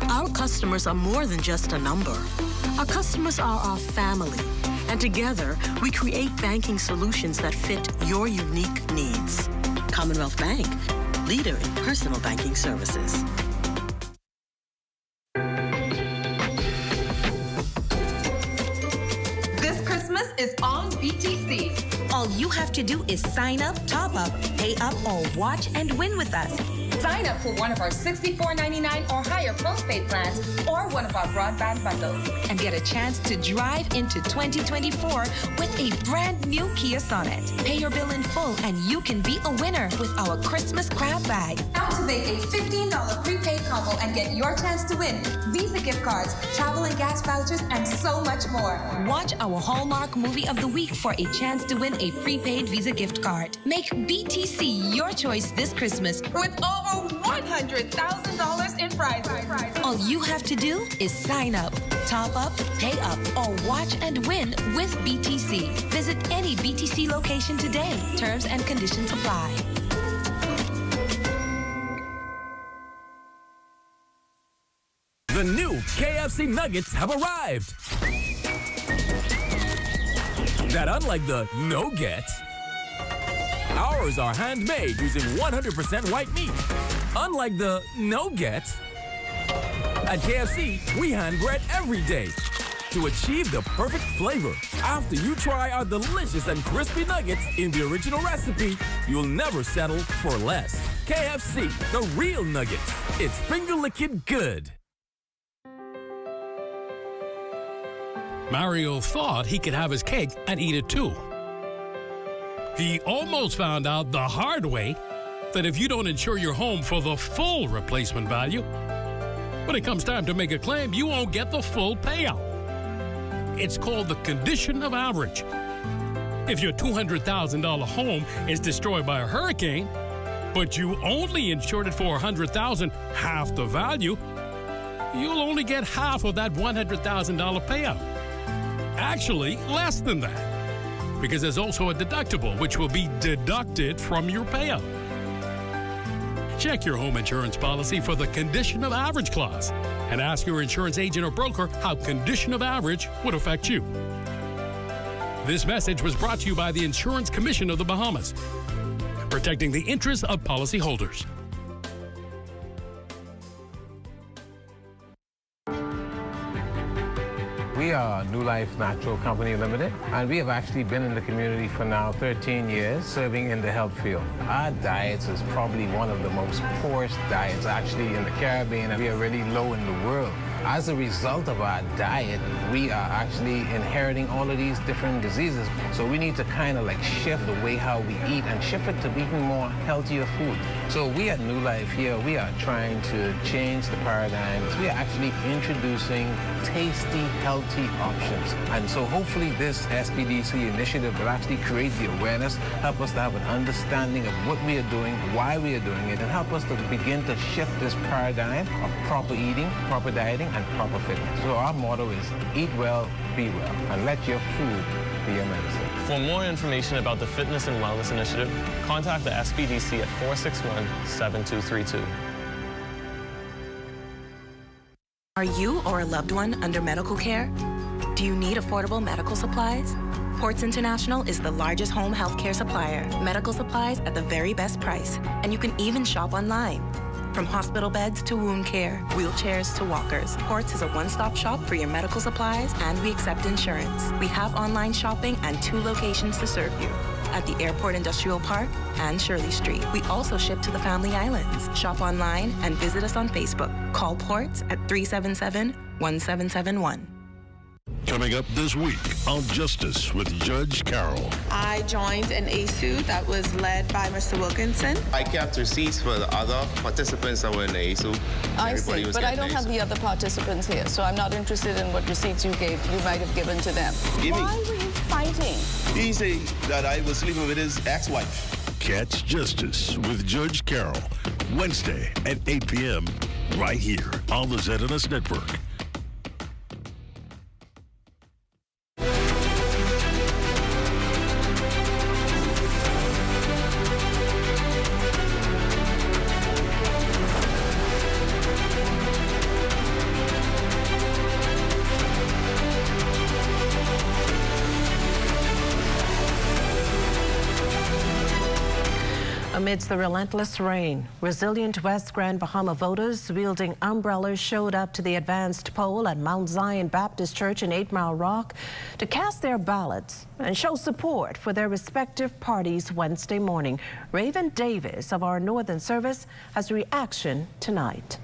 Our customers are more than just a number. Our customers are our family, and together we create banking solutions that fit your unique needs. Commonwealth Bank, leader in personal banking services. This Christmas is on BTC. All you have to do is sign up, top up, pay up, or watch and win with us. Sign up for one of our $64.99 or higher postpaid plans or one of our broadband bundles and get a chance to drive into 2024 with a brand new Kia Sonet. Pay your bill in full and you can be a winner with our Christmas grab bag. Activate a $15 prepaid combo and get your chance to win Visa gift cards, travel and gas vouchers, and so much more. Watch our Hallmark movie of the week for a chance to win a prepaid Visa gift card. Make BTC your choice this Christmas with over $100,000 in prizes. All you have to do is sign up, top up, pay up, or watch and win with BTC. Visit any BTC location today. Terms and conditions apply. The new KFC nuggets have arrived. That unlike the no-gets, ours are handmade using 100% white meat. unlike the no-gets, at KFC, we hand bread every day to achieve the perfect flavor. After you try our delicious and crispy nuggets in the original recipe, you'll never settle for less. KFC, the real nuggets. It's finger-licking good. Mario thought he could have his cake and eat it too. He almost found out the hard way that if you don't insure your home for the full replacement value, when it comes time to make a claim, you won't get the full payout. It's called the condition of average. If your $200,000 home is destroyed by a hurricane, but you only insured it for $100,000, half the value, you'll only get half of that $100,000 payout. Actually, less than that, because there's also a deductible, which will be deducted from your payout. Check your home insurance policy for the condition of average clause and ask your insurance agent or broker how condition of average would affect you. This message was brought to you by the Insurance Commission of the Bahamas, protecting the interests of policyholders. We are New Life Natural Company Limited, and we have actually been in the community for now 13 years, serving in the health field. Our diets is probably one of the most poorest diets actually in the Caribbean, and we are really low in the world. As a result of our diet, we are actually inheriting all of these different diseases. So we need to kind of like shift the way how we eat and shift it to eating more healthier food. So we at New Life here, we are trying to change the paradigms. We are actually introducing tasty, healthy options. And so hopefully this SPDC initiative will actually create the awareness, help us to have an understanding of what we are doing, why we are doing it, and help us to begin to shift this paradigm of proper eating, proper dieting, and proper fitness. So our motto is eat well, be well, and let your food be your medicine. For more information about the Fitness and Wellness Initiative, contact the SPDC at 461-7232. Are you or a loved one under medical care? Do you need affordable medical supplies? Ports International is the largest home healthcare supplier. Medical supplies at the very best price, and you can even shop online. From hospital beds to wound care, wheelchairs to walkers, Ports is a one-stop shop for your medical supplies, and we accept insurance. We have online shopping and 2 locations to serve you, at the Airport Industrial Park and Shirley Street. We also ship to the Family Islands. Shop online and visit us on Facebook. Call Ports at 377-1771. Coming up this week on Justice with Judge Carroll. I joined an ASU that was led by Mr. Wilkinson. I kept receipts for the other participants that were in the ASU. I see, but I don't have the other participants here, so I'm not interested in what receipts you might have given to them. Why were you fighting? He said that I was sleeping with his ex-wife. Catch Justice with Judge Carroll, Wednesday at 8 p.m. right here on the ZNS Network. Amidst the relentless rain, resilient West Grand Bahama voters wielding umbrellas showed up to the advanced poll at Mount Zion Baptist Church in 8 Mile Rock to cast their ballots and show support for their respective parties Wednesday morning. Raven Davis of our Northern Service has a reaction tonight.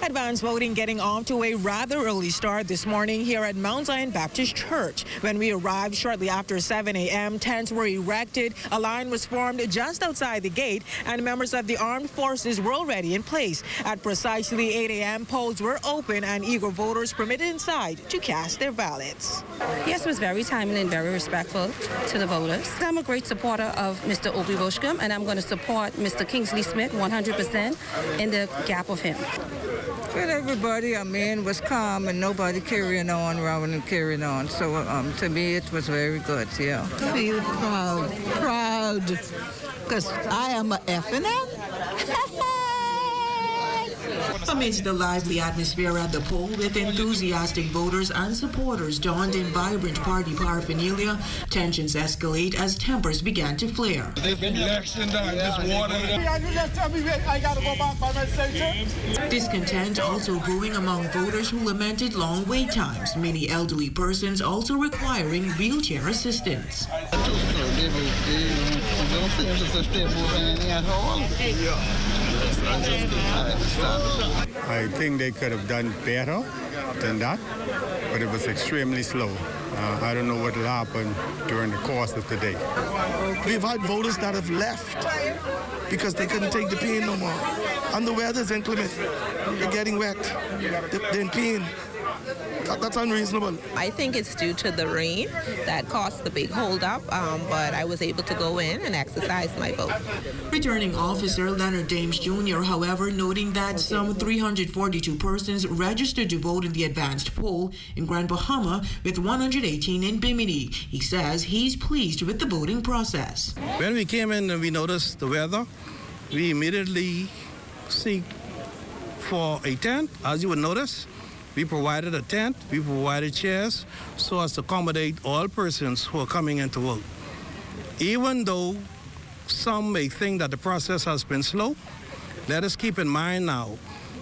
Advanced voting getting off to a rather early start this morning here at Mount Zion Baptist Church. When we arrived shortly after 7 a.m., tents were erected, a line was formed just outside the gate, and members of the armed forces were already in place. At precisely 8 a.m., polls were open and eager voters permitted inside to cast their ballots. Yes, it was very timely and very respectful to the voters. I'm a great supporter of Mr. Obi Bushcombe, and I'm going to support Mr. Kingsley Smith 100% in the gap of him. Well, everybody, was calm and nobody carrying on rather than carrying on. So to me, it was very good, yeah. Feel proud, because I am a F&M. Amidst the lively atmosphere at the poll, with enthusiastic voters and supporters donned in vibrant party paraphernalia, tensions escalate as tempers began to flare. Discontent also brewing among voters who lamented long wait times, many elderly persons also requiring wheelchair assistance. I think they could have done better than that, but it was extremely slow. I don't know what will happen during the course of the day. We've had voters that have left because they couldn't take the pain no more. And the weather's inclement. They're getting wet. They're in pain. That's unreasonable. I think it's due to the rain that caused the big holdup, but I was able to go in and exercise my vote. Returning officer Leonard James Jr., however, noting that some 342 persons registered to vote in the advanced poll in Grand Bahama with 118 in Bimini. He says he's pleased with the voting process. When we came in and we noticed the weather, we immediately seek for a tent, as you would notice. We provided a tent, we provided chairs so as to accommodate all persons who are coming in to vote. Even though some may think that the process has been slow, let us keep in mind now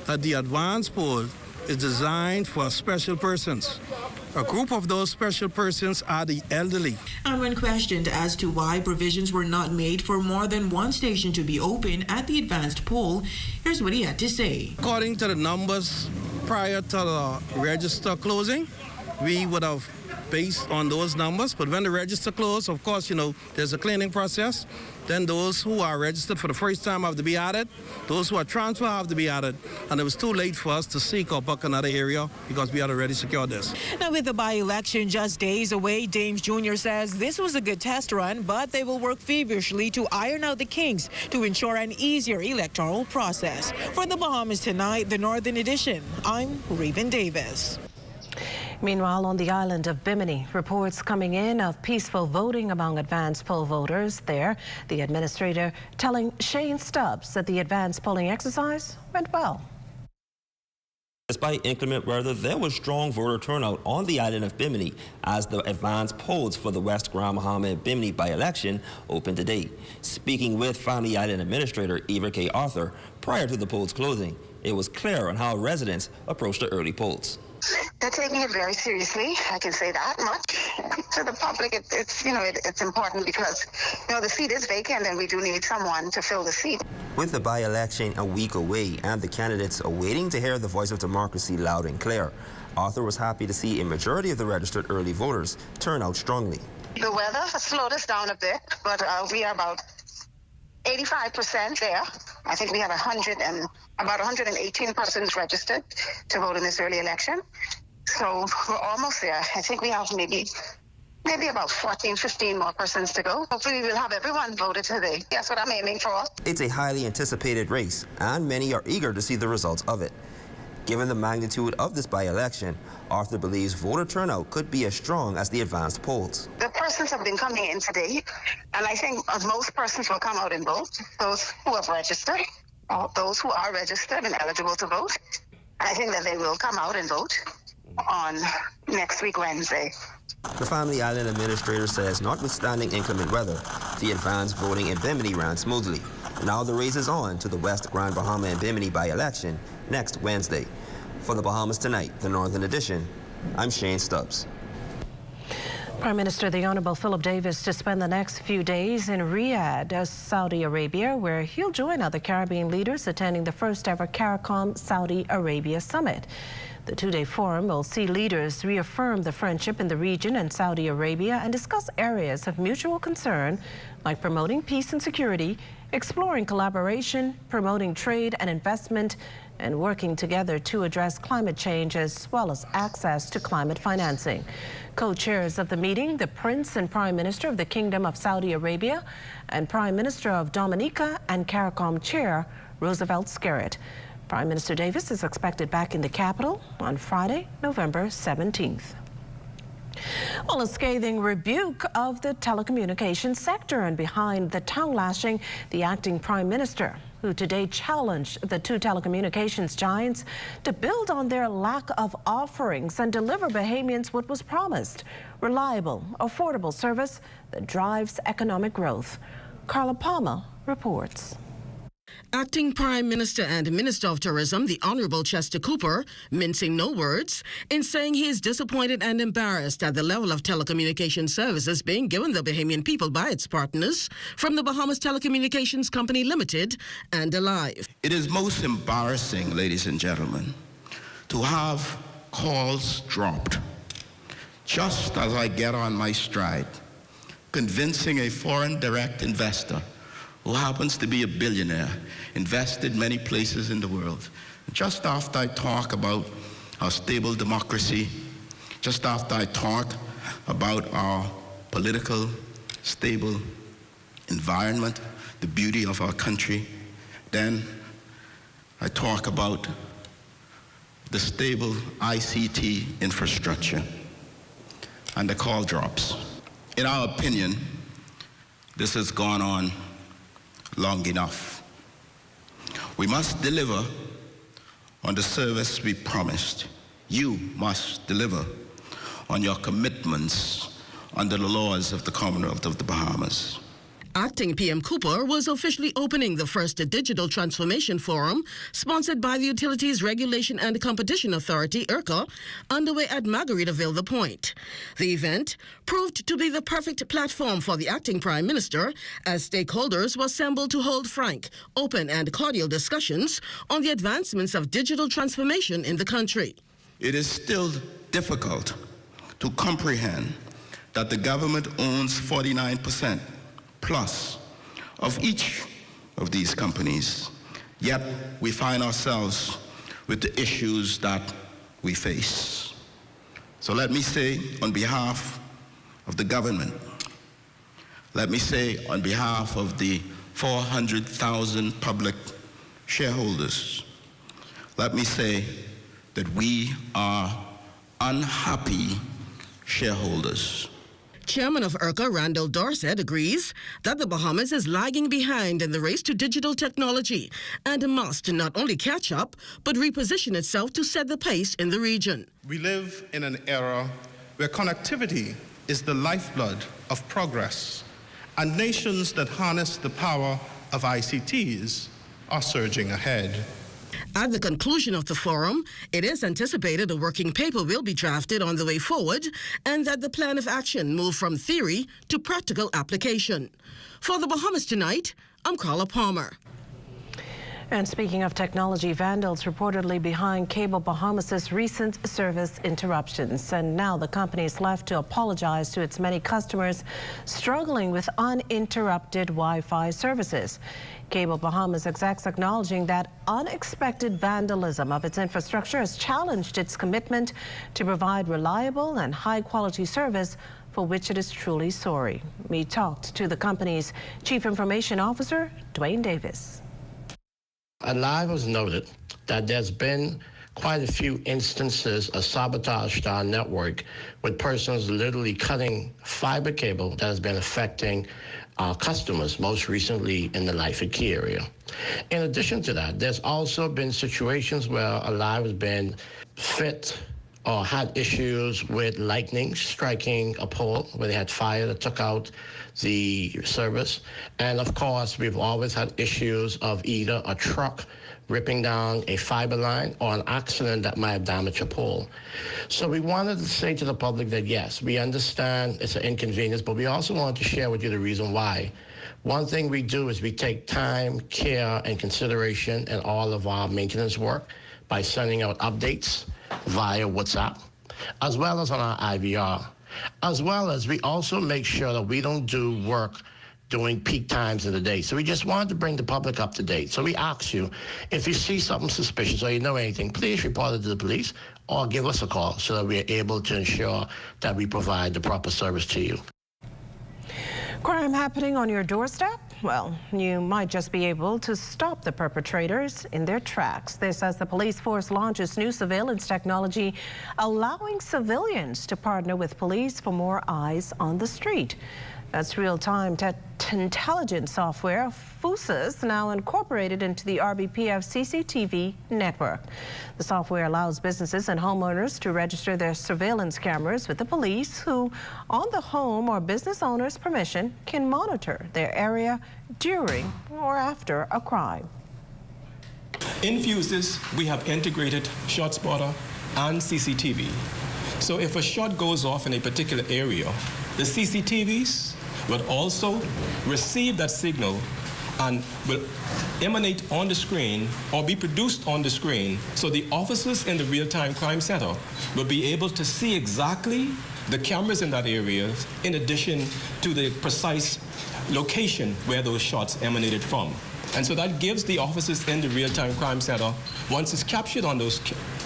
that the advanced poll is designed for special persons. A group of those special persons are the elderly. And when questioned as to why provisions were not made for more than one station to be open at the advanced poll, here's what he had to say. According to the numbers prior to the register closing, we would have based on those numbers, but when the register closed, of course, there's a cleaning process. Then those who are registered for the first time have to be added. Those who are transferred have to be added. And it was too late for us to seek or book another area because we had already secured this. Now, with the by-election just days away, James Jr. says this was a good test run, but they will work feverishly to iron out the kinks to ensure an easier electoral process. For the Bahamas Tonight, the Northern Edition, I'm Raven Davis. Meanwhile, on the island of Bimini, reports coming in of peaceful voting among advanced poll voters there. The administrator telling Shane Stubbs that the advanced polling exercise went well. Despite inclement weather, there was strong voter turnout on the island of Bimini as the advanced polls for the West Grand Bahama and Bimini by-election opened today. Speaking with Family Island Administrator Eva K. Arthur prior to the polls closing, it was clear on how residents approached the early polls. They're taking it very seriously. I can say that much. To the public, it's important because, the seat is vacant and we do need someone to fill the seat. With the by-election a week away and the candidates awaiting to hear the voice of democracy loud and clear, Arthur was happy to see a majority of the registered early voters turn out strongly. The weather has slowed us down a bit, but we are about 85% there. I think we have about 118 persons registered to vote in this early election. So we're almost there. I think we have maybe about 14, 15 more persons to go. Hopefully we'll have everyone voted today. That's what I'm aiming for. It's a highly anticipated race, and many are eager to see the results of it. Given the magnitude of this by-election, Arthur believes voter turnout could be as strong as the advanced polls. The persons have been coming in today, and I think most persons will come out and vote. Those who have registered, or those who are registered and eligible to vote, I think that they will come out and vote on next week, Wednesday. The Family Island Administrator says notwithstanding inclement weather, the advanced voting in Bimini ran smoothly. Now the race is on to the West Grand Bahama and Bimini by-election next Wednesday. For the Bahamas Tonight, the Northern Edition, I'm Shane Stubbs. Prime Minister the Honourable Philip Davis to spend the next few days in Riyadh, Saudi Arabia, where he'll join other Caribbean leaders attending the first ever CARICOM Saudi Arabia Summit. The two-day forum will see leaders reaffirm the friendship in the region and Saudi Arabia and discuss areas of mutual concern like promoting peace and security, exploring collaboration, promoting trade and investment, and working together to address climate change as well as access to climate financing. Co-chairs of the meeting, the Prince and Prime Minister of the Kingdom of Saudi Arabia and Prime Minister of Dominica and CARICOM Chair Roosevelt Skerritt. Prime Minister Davis is expected back in the capital on Friday, November 17th. Well, a scathing rebuke of the telecommunications sector, and behind the tongue lashing, the acting Prime Minister who today challenged the two telecommunications giants to build on their lack of offerings and deliver Bahamians what was promised: reliable, affordable service that drives economic growth. Carla Palmer reports. Acting Prime Minister and Minister of Tourism, the Honourable Chester Cooper, mincing no words in saying he is disappointed and embarrassed at the level of telecommunication services being given the Bahamian people by its partners from the Bahamas Telecommunications Company Limited and Alive. It is most embarrassing, ladies and gentlemen, to have calls dropped just as I get on my stride, convincing a foreign direct investor who happens to be a billionaire, invested many places in the world. Just after I talk about our stable democracy, just after I talk about our political, stable environment, the beauty of our country, then I talk about the stable ICT infrastructure, and the call drops. In our opinion, this has gone on long enough. We must deliver on the service we promised. You must deliver on your commitments under the laws of the Commonwealth of the Bahamas. Acting PM Cooper was officially opening the first Digital Transformation Forum, sponsored by the Utilities Regulation and Competition Authority, IRCA, underway at Margaritaville, The Point. The event proved to be the perfect platform for the acting Prime Minister, as stakeholders were assembled to hold frank, open and cordial discussions on the advancements of digital transformation in the country. It is still difficult to comprehend that the government owns 49% plus of each of these companies, yet we find ourselves with the issues that we face. So let me say on behalf of the government, let me say on behalf of the 400,000 public shareholders, let me say that we are unhappy shareholders. Chairman of IRCA, Randall Dorset, agrees that the Bahamas is lagging behind in the race to digital technology and must not only catch up, but reposition itself to set the pace in the region. We live in an era where connectivity is the lifeblood of progress, and nations that harness the power of ICTs are surging ahead. At the conclusion of the forum, it is anticipated a working paper will be drafted on the way forward and that the plan of action move from theory to practical application. For the Bahamas Tonight, I'm Carla Palmer. And speaking of technology, vandals reportedly behind Cable Bahamas' recent service interruptions. And now the company is left to apologize to its many customers struggling with uninterrupted Wi-Fi services. Cable Bahamas execs acknowledging that unexpected vandalism of its infrastructure has challenged its commitment to provide reliable and high-quality service, for which it is truly sorry. We talked to the company's Chief Information Officer, Dwayne Davis. Alive has noted that there's been quite a few instances of sabotage to our network, with persons literally cutting fiber cable that has been affecting our customers, most recently in the Life and Key area. In addition to that, there's also been situations where Alive has been fit or had issues with lightning striking a pole where they had fire that took out the service. And of course, we've always had issues of either a truck ripping down a fiber line or an accident that might have damaged a pole. So we wanted to say to the public that yes, we understand it's an inconvenience, but we also wanted to share with you the reason why. One thing we do is we take time, care, and consideration in all of our maintenance work by sending out updates via WhatsApp, as well as on our IVR, as well as we also make sure that we don't do work during peak times of the day. So we just wanted to bring the public up to date. So we ask you, if you see something suspicious or you know anything, please report it to the police or give us a call so that we are able to ensure that we provide the proper service to you. Crime happening on your doorstep? Well, you might just be able to stop the perpetrators in their tracks. This as the police force launches new surveillance technology, allowing civilians to partner with police for more eyes on the street. That's real-time intelligence software, FUSAs, now incorporated into the RBPF CCTV network. The software allows businesses and homeowners to register their surveillance cameras with the police, who, on the home or business owner's permission, can monitor their area during or after a crime. In FUSAs, we have integrated shot spotter and CCTV. So if a shot goes off in a particular area, the CCTVs will also receive that signal and will emanate on the screen or be produced on the screen, so the officers in the real-time crime center will be able to see exactly the cameras in that area, in addition to the precise location where those shots emanated from. And so that gives the officers in the real-time crime center, once it's captured on those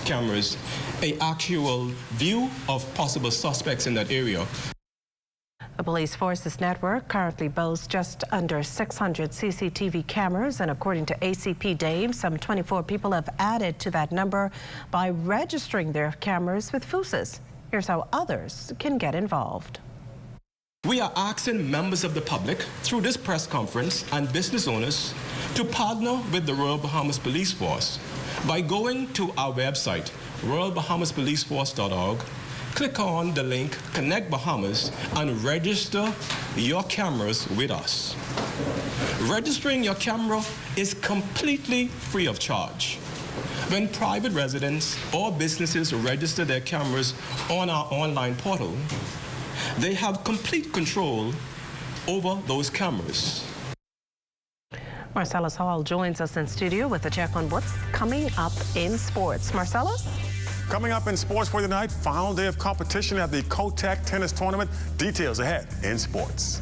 cameras, an actual view of possible suspects in that area. The police forces network currently boasts just under 600 CCTV cameras, and according to ACP Dame, some 24 people have added to that number by registering their cameras with FUSAs. Here's how others can get involved. We are asking members of the public through this press conference and business owners to partner with the Royal Bahamas Police Force by going to our website, royalbahamaspoliceforce.org. Click on the link Connect Bahamas and register your cameras with us. Registering your camera is completely free of charge. When private residents or businesses register their cameras on our online portal, they have complete control over those cameras. Marcellus Hall joins us in studio with a check on what's coming up in sports. Marcellus? Coming up in sports for tonight, final day of competition at the Kotek Tennis Tournament. Details ahead in sports.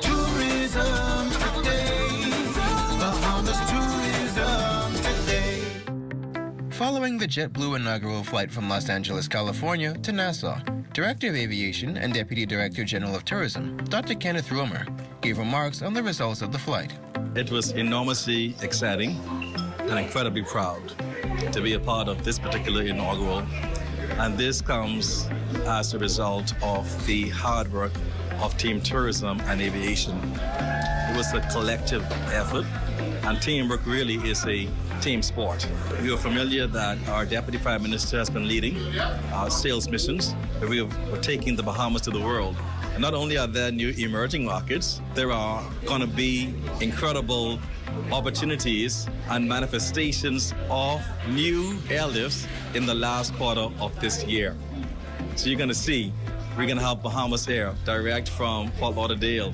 Tourism today. Bahamas Tourism today. Following the JetBlue inaugural flight from Los Angeles, California to Nassau, Director of Aviation and Deputy Director General of Tourism, Dr. Kenneth Romer, gave remarks on the results of the flight. It was enormously exciting and incredibly proud to be a part of this particular inaugural. And this comes as a result of the hard work of Team Tourism and Aviation. It was a collective effort, and teamwork really is a team sport. We are familiar that our Deputy Prime Minister has been leading our sales missions. We're taking the Bahamas to the world. And not only are there new emerging markets, there are going to be incredible opportunities and manifestations of new airlifts in the last quarter of this year. So you're going to see, we're going to have Bahamas Air direct from Fort Lauderdale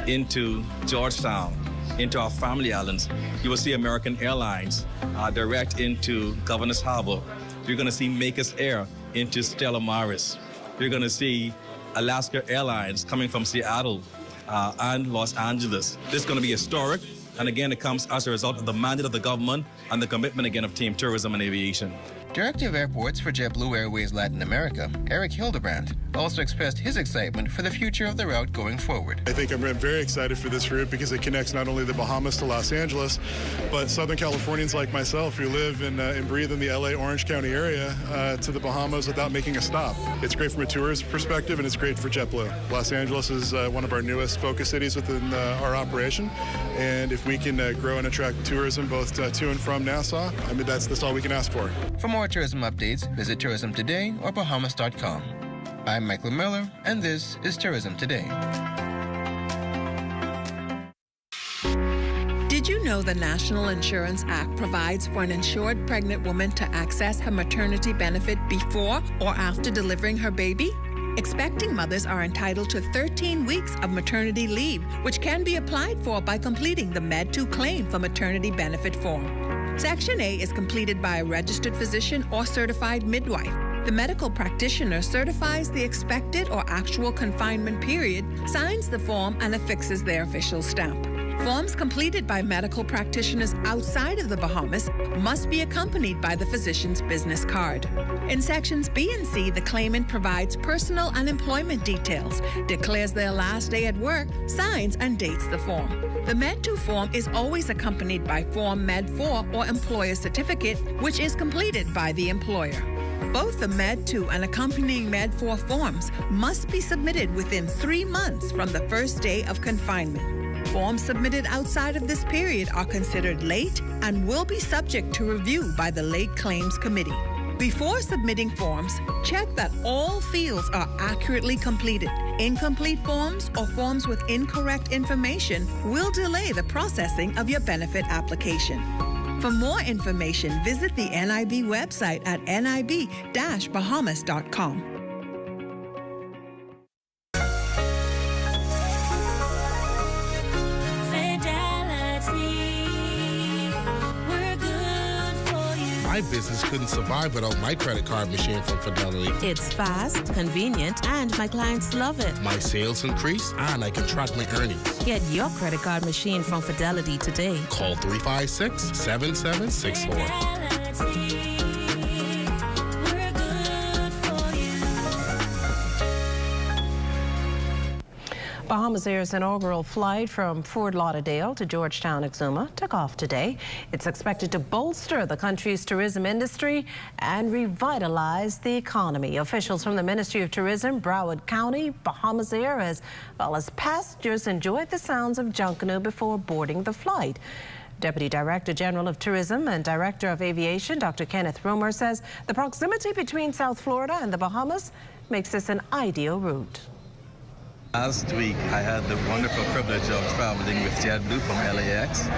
into Georgetown, into our family islands. You will see American Airlines direct into Governor's Harbor. You're going to see Makers Air into Stella Maris. You're going to see Alaska Airlines coming from Seattle and Los Angeles. This is going to be historic. And again, it comes as a result of the mandate of the government and the commitment again of Team Tourism and Aviation. Director of Airports for JetBlue Airways Latin America, Eric Hildebrand, also expressed his excitement for the future of the route going forward. I think I'm very excited for this route because it connects not only the Bahamas to Los Angeles, but Southern Californians like myself who live and breathe in the LA Orange County area to the Bahamas without making a stop. It's great from a tourist perspective, and it's great for JetBlue. Los Angeles is one of our newest focus cities within our operation, and if we can grow and attract tourism both to and from Nassau, I mean, that's all we can ask for. For more tourism updates, visit Tourism Today or Bahamas.com. I'm Michael Miller, and this is Tourism Today. Did you know the National Insurance Act provides for an insured pregnant woman to access her maternity benefit before or after delivering her baby? Expecting mothers are entitled to 13 weeks of maternity leave, which can be applied for by completing the Med-2 claim for maternity benefit form. Section A is completed by a registered physician or certified midwife. The medical practitioner certifies the expected or actual confinement period, signs the form, and affixes their official stamp. Forms completed by medical practitioners outside of the Bahamas must be accompanied by the physician's business card. In sections B and C, the claimant provides personal and employment details, declares their last day at work, signs and dates the form. The Med-2 form is always accompanied by Form Med-4 or Employer Certificate, which is completed by the employer. Both the Med 2 and accompanying Med 4 forms must be submitted within 3 months from the first day of confinement. Forms submitted outside of this period are considered late and will be subject to review by the Late Claims Committee. Before submitting forms, check that all fields are accurately completed. Incomplete forms or forms with incorrect information will delay the processing of your benefit application. For more information, visit the NIB website at nib-bahamas.com. My business couldn't survive without my credit card machine from Fidelity. It's fast, convenient, and my clients love it. My sales increase, and I can track my earnings. Get your credit card machine from Fidelity today. Call 356-7764. Bahamas Air's inaugural flight from Fort Lauderdale to Georgetown, Exuma, took off today. It's expected to bolster the country's tourism industry and revitalize the economy. Officials from the Ministry of Tourism, Broward County, Bahamas Air, as well as passengers enjoyed the sounds of Junkanoo before boarding the flight. Deputy Director General of Tourism and Director of Aviation, Dr. Kenneth Rumer, says the proximity between South Florida and the Bahamas makes this an ideal route. Last week, I had the wonderful privilege of traveling with JetBlue from LAX.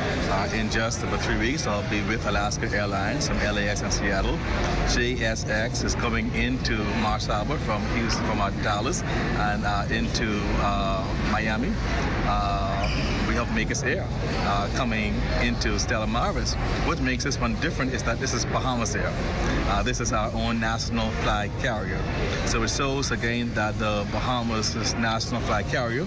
In just about 3 weeks, I'll be with Alaska Airlines from LAX and Seattle. JSX is coming into Marsh Harbor from Houston, from Dallas, and into Miami. We have Makers Air coming into Stella Maris. What makes this one different is that this is Bahamas Air. This is our own national flag carrier. So it shows again that the Bahamas is national flag carrier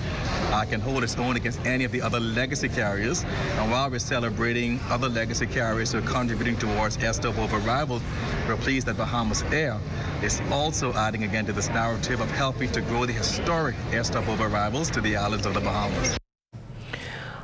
can hold its own against any of the other legacy carriers. And while we're celebrating other legacy carriers who are contributing towards air stopover arrivals, we're pleased that Bahamas Air is also adding again to this narrative of helping to grow the historic air stopover arrivals to the islands of the Bahamas.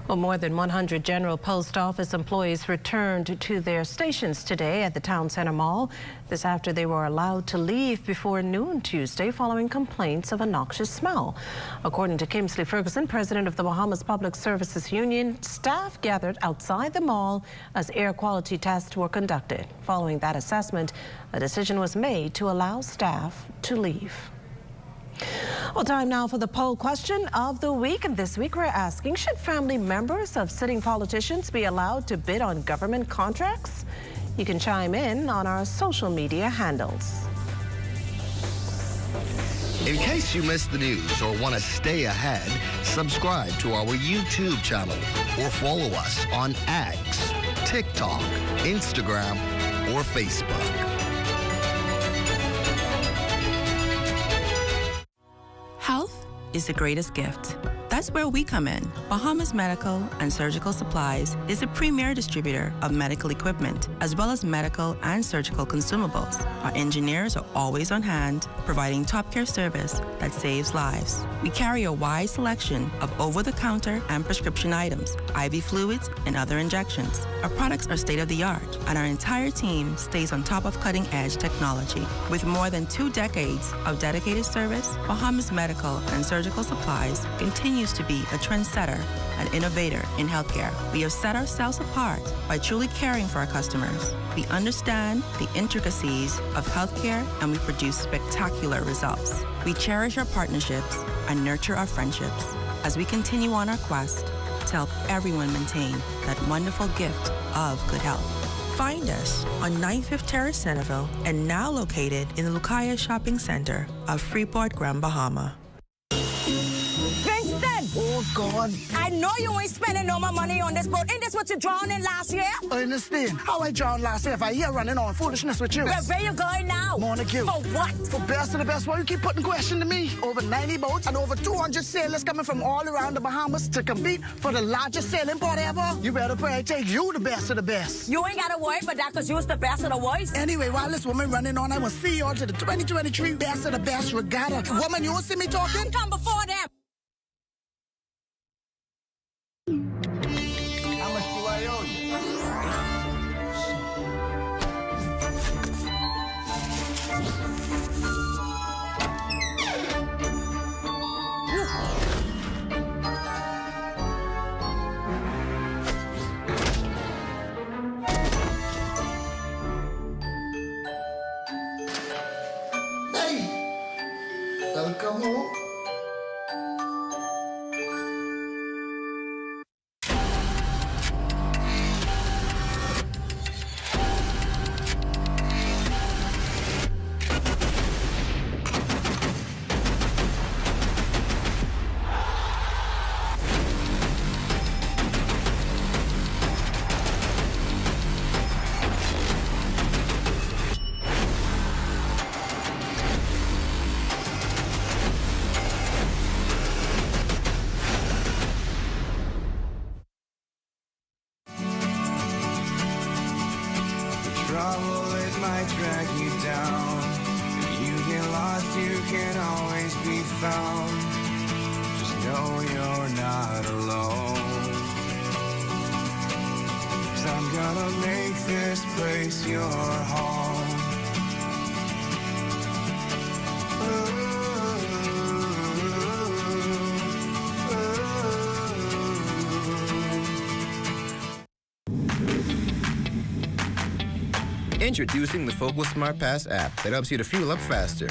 Well, more than 100 General Post Office employees returned to their stations today at the Town Center Mall. This after they were allowed to leave before noon Tuesday following complaints of a noxious smell. According to Kingsley Ferguson, president of the Bahamas Public Services Union, staff gathered outside the mall as air quality tests were conducted. Following that assessment, a decision was made to allow staff to leave. Well, time now for the poll question of the week. And this week we're asking, should family members of sitting politicians be allowed to bid on government contracts? You can chime in on our social media handles. In case you missed the news or want to stay ahead, subscribe to our YouTube channel or follow us on X, TikTok, Instagram, or Facebook. Health is the greatest gift. That's where we come in. Bahamas Medical and Surgical Supplies is a premier distributor of medical equipment, as well as medical and surgical consumables. Our engineers are always on hand, providing top care service that saves lives. We carry a wide selection of over-the-counter and prescription items, IV fluids, and other injections. Our products are state-of-the-art, and our entire team stays on top of cutting-edge technology. With more than 2 decades of dedicated service, Bahamas Medical and Surgical Supplies continues to be a trendsetter and innovator in healthcare. We have set ourselves apart by truly caring for our customers. We understand the intricacies of healthcare, and we produce spectacular results. We cherish our partnerships and nurture our friendships as we continue on our quest to help everyone maintain that wonderful gift of good health. Find us on 95th Terrace, Centerville, and now located in the Lucaya Shopping Center of Freeport, Grand Bahama. Oh, God. I know you ain't spending no more money on this boat. Ain't this what you drowned in last year? I understand. How I drowned last year if I here running on foolishness with you? Well, where you going now? Montague. For what? For best of the best. Why you keep putting question to me? Over 90 boats and over 200 sailors coming from all around the Bahamas to compete for the largest sailing port ever. You better pray I take you the best of the best. You ain't got to worry about that because you's the best of the worst. Anyway, while this woman running on, I will see you all to the 2023 Best of the Best Regatta. Woman, you will see me talking? I'll come before them. How much do I owe you? Welcome home. Trouble, it might drag you down. If you get lost, you can always be found. Just know you're not alone. 'Cause I'm gonna make this place your home. Introducing the Focal Smart Pass app that helps you to fuel up faster.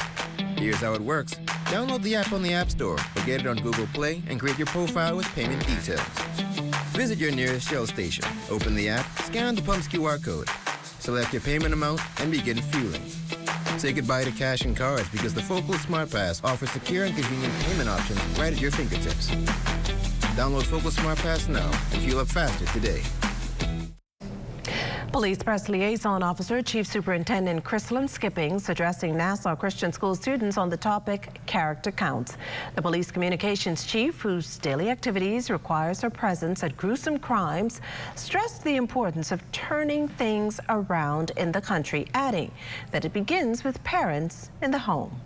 Here's how it works. Download the app on the App Store or get it on Google Play and create your profile with payment details. Visit your nearest Shell station. Open the app, scan the pump's QR code, select your payment amount, and begin fueling. Say goodbye to cash and cards because the Focal Smart Pass offers secure and convenient payment options right at your fingertips. Download Focal Smart Pass now and fuel up faster today. Police Press Liaison Officer Chief Superintendent Chrislyn Skippings addressing Nassau Christian School students on the topic character counts. The police communications chief, whose daily activities requires her presence at gruesome crimes, stressed the importance of turning things around in the country, adding that it begins with parents in the home.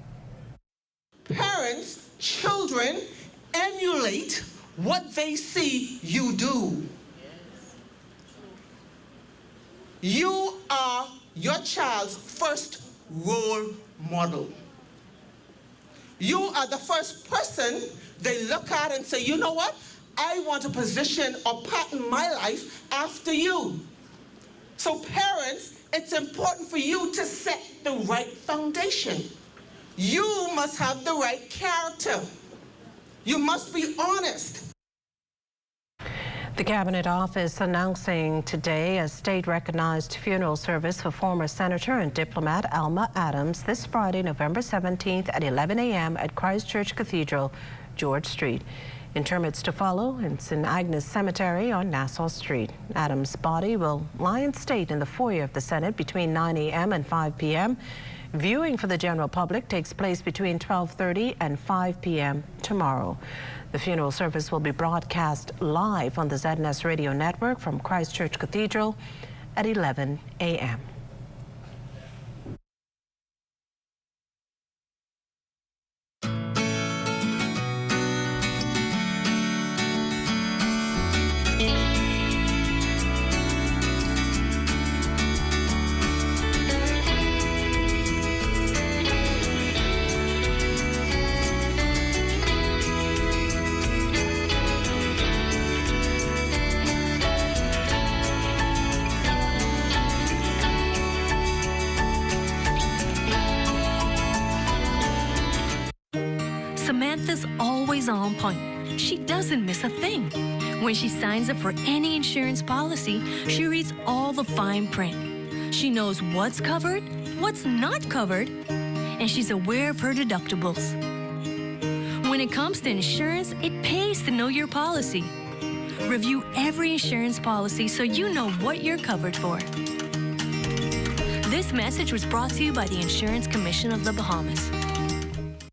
Parents, children emulate what they see you do. You are your child's first role model. You are the first person they look at and say, you know what? I want to position or pattern my life after you. So parents, it's important for you to set the right foundation. You must have the right character. You must be honest. The Cabinet Office announcing today a state-recognized funeral service for former Senator and diplomat Alma Adams this Friday, November 17th at 11 a.m. at Christ Church Cathedral, George Street. Interments to follow in St. Agnes Cemetery on Nassau Street. Adams' body will lie in state in the foyer of the Senate between 9 a.m. and 5 p.m. Viewing for the general public takes place between 12:30 and 5 p.m. tomorrow. The funeral service will be broadcast live on the ZNS radio network from Christ Church Cathedral at 11 a.m. Samantha's always on point. She doesn't miss a thing. When she signs up for any insurance policy, she reads all the fine print. She knows what's covered, what's not covered, and she's aware of her deductibles. When it comes to insurance, it pays to know your policy. Review every insurance policy so you know what you're covered for. This message was brought to you by the Insurance Commission of the Bahamas.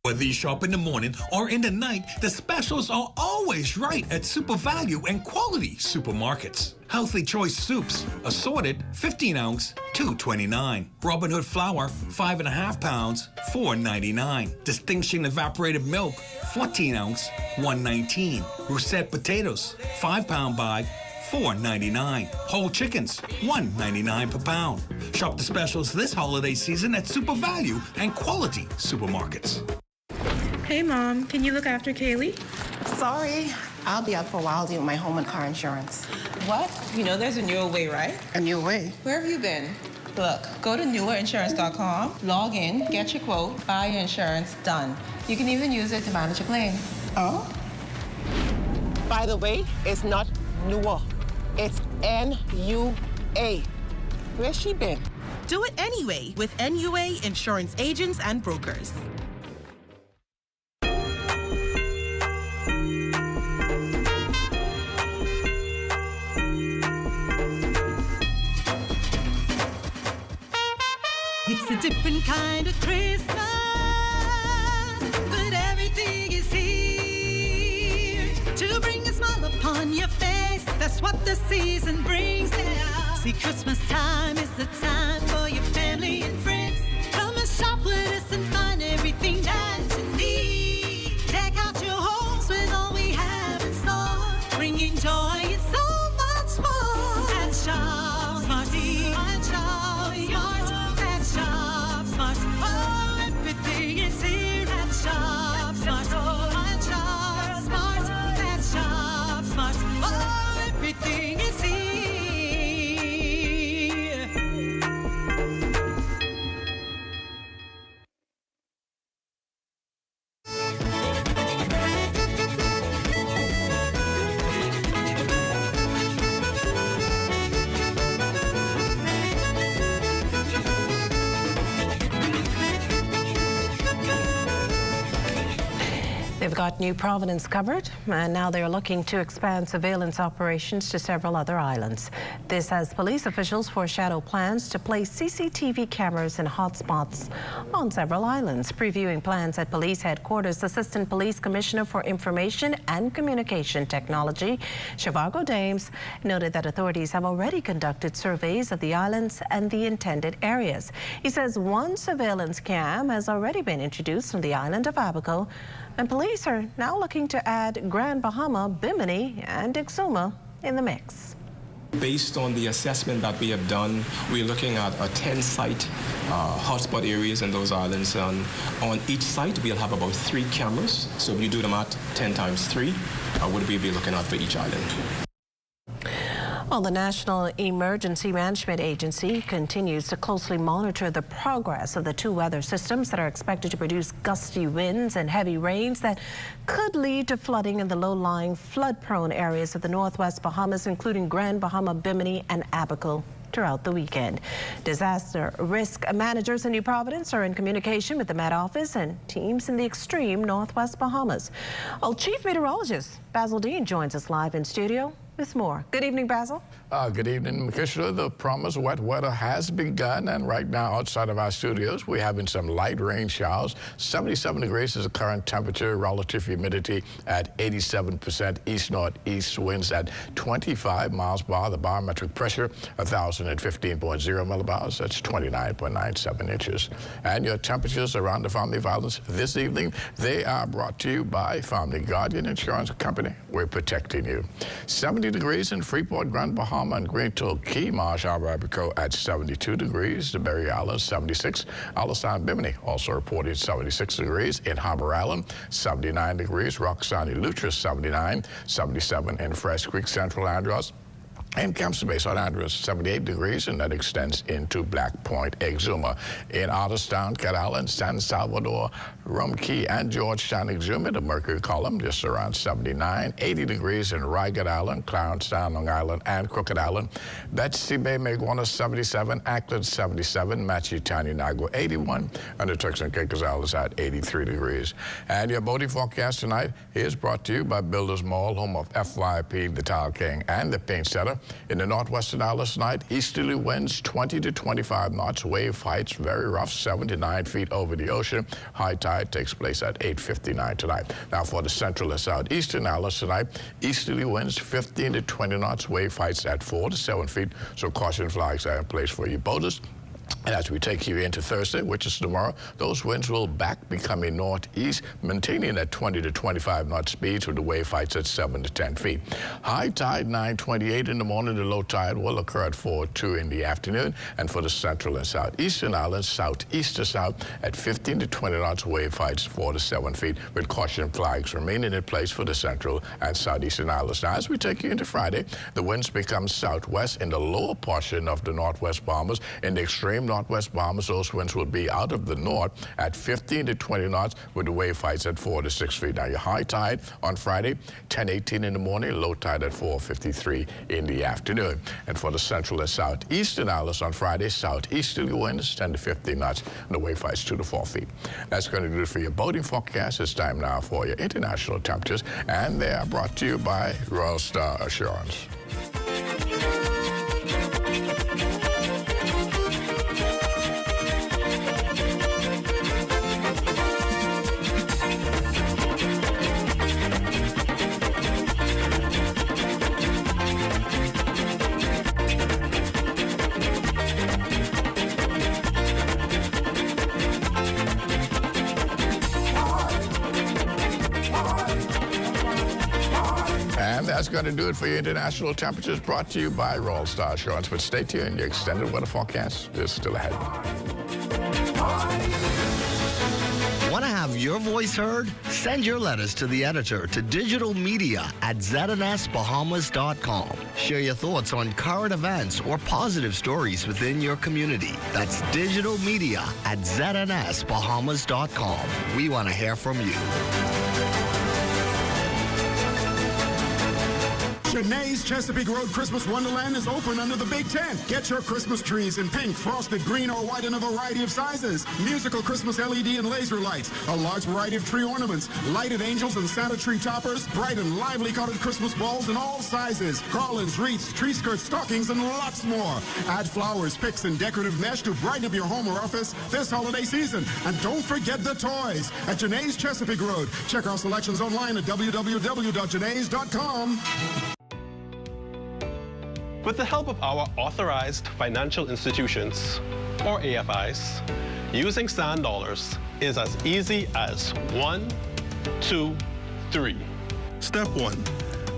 Whether you shop in the morning or in the night, the specials are always right at Super Value and Quality Supermarkets. Healthy Choice Soups, assorted 15-ounce, $2.29. Robin Hood Flour, 5.5 pounds, $4.99. Distinction Evaporated Milk, 14-ounce, $1.19. Russet Potatoes, 5-pound bag, $4.99. Whole chickens, $1.99 per pound. Shop the specials this holiday season at Super Value and Quality Supermarkets. Hey, Mom, can you look after Kaylee? Sorry, I'll be out for a while doing my home and car insurance. What? You know there's a newer way, right? A new way? Where have you been? Look, go to newerinsurance.com, log in, get your quote, buy your insurance, done. You can even use it to manage a claim. Oh? By the way, it's not Newer. It's N-U-A. Where's she been? Do it anyway with NUA Insurance Agents and Brokers. It's a different kind of Christmas, but everything is here to bring a smile upon your face. That's what the season brings now. See, Christmas time is the time for your family and friends. Come and shop with us and find everything that you need. Deck out your homes with all we have in store, bringing joy and so much more. At Shop Smarty, at Shop Smart, at Shop Smart. Oh, everything is here at Shop Smart. At Shop Smart, at Shop Smart. Oh, everything is here. They've got New Providence covered, and now they're looking to expand surveillance operations to several other islands. This as police officials foreshadow plans to place CCTV cameras in hotspots on several islands. Previewing plans at police headquarters, Assistant Police Commissioner for Information and Communication Technology, Shivargo Dames, noted that authorities have already conducted surveys of the islands and the intended areas. He says one surveillance cam has already been introduced on the island of Abaco, and police are now looking to add Grand Bahama, Bimini, and Exuma in the mix. Based on the assessment that we have done, we're looking at 10 site hotspot areas in those islands. And on each site, we'll have about 3 cameras. So if you do the math, 10 times 3, what would we be looking at for each island? Well, the National Emergency Management Agency continues to closely monitor the progress of the 2 weather systems that are expected to produce gusty winds and heavy rains that could lead to flooding in the low-lying, flood-prone areas of the Northwest Bahamas, including Grand Bahama, Bimini, and Abaco, throughout the weekend. Disaster risk managers in New Providence are in communication with the Met Office and teams in the extreme Northwest Bahamas. Well, Chief Meteorologist Basil Dean joins us live in studio with more. Good evening, Basil. Good evening, Makishla. The promised wet weather has begun, and right now outside of our studios, we're having some light rain showers. 77 degrees is the current temperature, relative humidity at 87%, east-northeast winds at 25 miles per hour. The barometric pressure, 1,015.0 millibars. That's 29.97 inches. And your temperatures around the Family Violence this evening, they are brought to you by Family Guardian Insurance Company. We're protecting you. 70 degrees in Freeport, Grand Bahama, and Green Tool Key, Marsh Harbor, Abaco at 72 degrees. The Berry Island, 76. Alice Bimini also reported 76 degrees. In Harbor Island, 79 degrees. Roxani Lutris, 79. 77 in Fresh Creek, Central Andros. And Kemp's Bay, St. Andrews, 78 degrees, and that extends into Black Point, Exuma. In Otterstown, Cat Island, San Salvador, Rum Key, and Georgetown, Exuma, the mercury column just around 79. 80 degrees in Rygat Island, Clarence-Town, Long Island, and Crooked Island. Betsy Bay, Maguana, 77. Ackland, 77. Machitani, Nagua, 81. And the Turks and Caicos Islands at 83 degrees. And your boating forecast tonight is brought to you by Builders Mall, home of FYP, the Tile King, and the Paint Setter. In the northwestern islands tonight, easterly winds 20 to 25 knots. Wave heights very rough, 79 feet over the ocean. High tide takes place at 8:59 tonight. Now for the central and southeastern islands tonight, easterly winds 15 to 20 knots. Wave heights at 4 to 7 feet. So caution flags are in place for you boaters. And as we take you into Thursday, which is tomorrow, those winds will be coming northeast, maintaining at 20 to 25 knot speeds with the wave heights at 7 to 10 feet. High tide 9:28 in the morning. The low tide will occur at 4:02 in the afternoon. And for the central and southeastern islands, southeast to south at 15 to 20 knots, wave heights 4 to 7 feet, with caution flags remaining in place for the central and southeastern islands. Now, as we take you into Friday, the winds become southwest in the lower portion of the northwest Bahamas. In the extreme northwest Bahamas, those winds will be out of the north at 15 to 20 knots with the wave heights at 4 to 6 feet. Now, your high tide on Friday, 10:18 in the morning, low tide at 4:53 in the afternoon. And for the central and southeastern islands on Friday, southeasterly winds 10 to 15 knots and the wave heights 2 to 4 feet. That's going to do it for your boating forecast. It's time now for your international temperatures, and they are brought to you by Royal Star Assurance. That's going to do it for your international temperatures, brought to you by Royal Star Assurance. But stay tuned, your extended weather forecast is still ahead. Want to have your voice heard? Send your letters to the editor to digitalmedia@znsbahamas.com. Share your thoughts on current events or positive stories within your community. That's digitalmedia@znsbahamas.com. We want to hear from you. Janae's Chesapeake Road Christmas Wonderland is open under the Big Tent. Get your Christmas trees in pink, frosted, green, or white in a variety of sizes. Musical Christmas LED and laser lights, a large variety of tree ornaments, lighted angels and Santa tree toppers, bright and lively colored Christmas balls in all sizes, garlands, wreaths, tree skirts, stockings, and lots more. Add flowers, picks, and decorative mesh to brighten up your home or office this holiday season. And don't forget the toys at Janae's Chesapeake Road. Check our selections online at www.janaes.com. With the help of our authorized financial institutions, or AFIs, using sand dollars is as easy as 1, 2, 3. Step 1.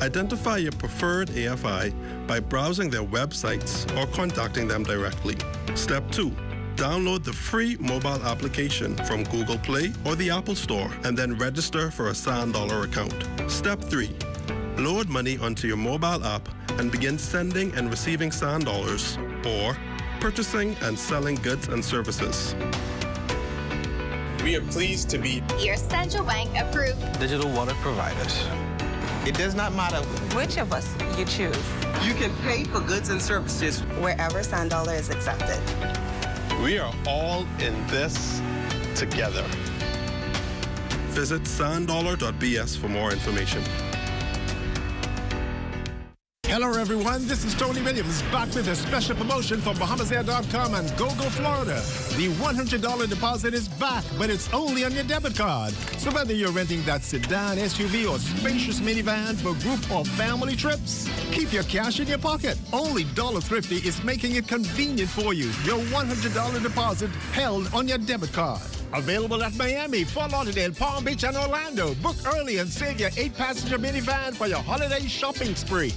Identify your preferred AFI by browsing their websites or contacting them directly. Step 2. Download the free mobile application from Google Play or the Apple Store and then register for a sand dollar account. Step 3. Load money onto your mobile app and begin sending and receiving sand dollars or purchasing and selling goods and services. We are pleased to be your central bank approved digital wallet providers. It does not matter which of us you choose. You can pay for goods and services wherever sand dollar is accepted. We are all in this together. Visit sanddollar.bs for more information. Hello, everyone. This is Tony Williams back with a special promotion from BahamasAir.com and GoGo Florida. The $100 deposit is back, but it's only on your debit card. So whether you're renting that sedan, SUV, or spacious minivan for group or family trips, keep your cash in your pocket. Only Dollar Thrifty is making it convenient for you. Your $100 deposit held on your debit card. Available at Miami, Fort Lauderdale, Palm Beach, and Orlando. Book early and save your 8-passenger minivan for your holiday shopping spree.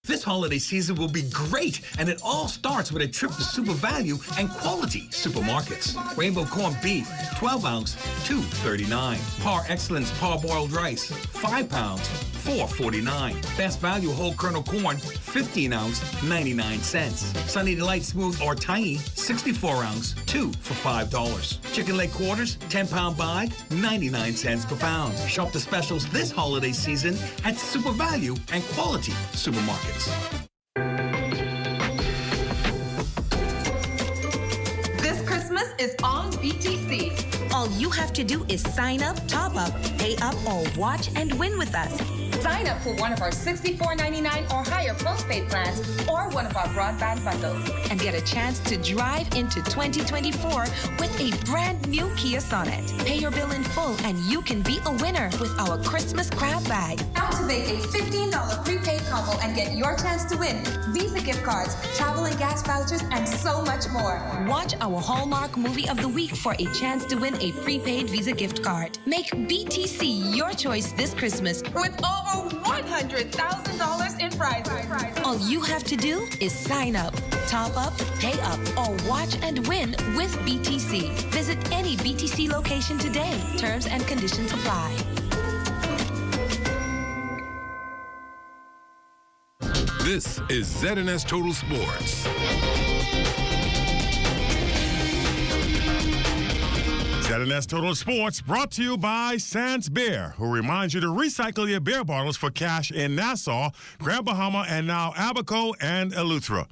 This holiday season will be great, and it all starts with a trip to Super Value and Quality Supermarkets. Rainbow corned beef, 12 ounce, $2.39. Par Excellence parboiled rice, 5 pounds, $4.49. Best Value whole kernel corn, 15 ounce, 99 cents. Sunny Delight smooth or tiny, 64 ounce, 2 for $5. Chicken leg quarters, 10-pound bag, 99 cents per pound. Shop the specials this holiday season at Super Value and Quality Supermarkets. This Christmas is on BTC. All you you have to do is sign up, top up, pay up, or watch and win with us. Sign up for one of our $64.99 or higher postpaid plans or one of our broadband bundles. And get a chance to drive into 2024 with a brand new Kia Sonet. Pay your bill in full and you can be a winner with our Christmas grab bag. Activate a $15 prepaid combo and get your chance to win Visa gift cards, travel and gas vouchers, and so much more. Watch our Hallmark movie of the week for a chance to win a prepaid Visa gift card. Make BTC your choice this Christmas with over $100,000 in prizes. All you have to do is sign up, top up, pay up, or watch and win with BTC. Visit any BTC location today. Terms and conditions apply. This is ZNS Total Sports. ZNS Total Sports brought to you by Sans Beer, who reminds you to recycle your beer bottles for cash in Nassau, Grand Bahama, and now Abaco and Eleuthera.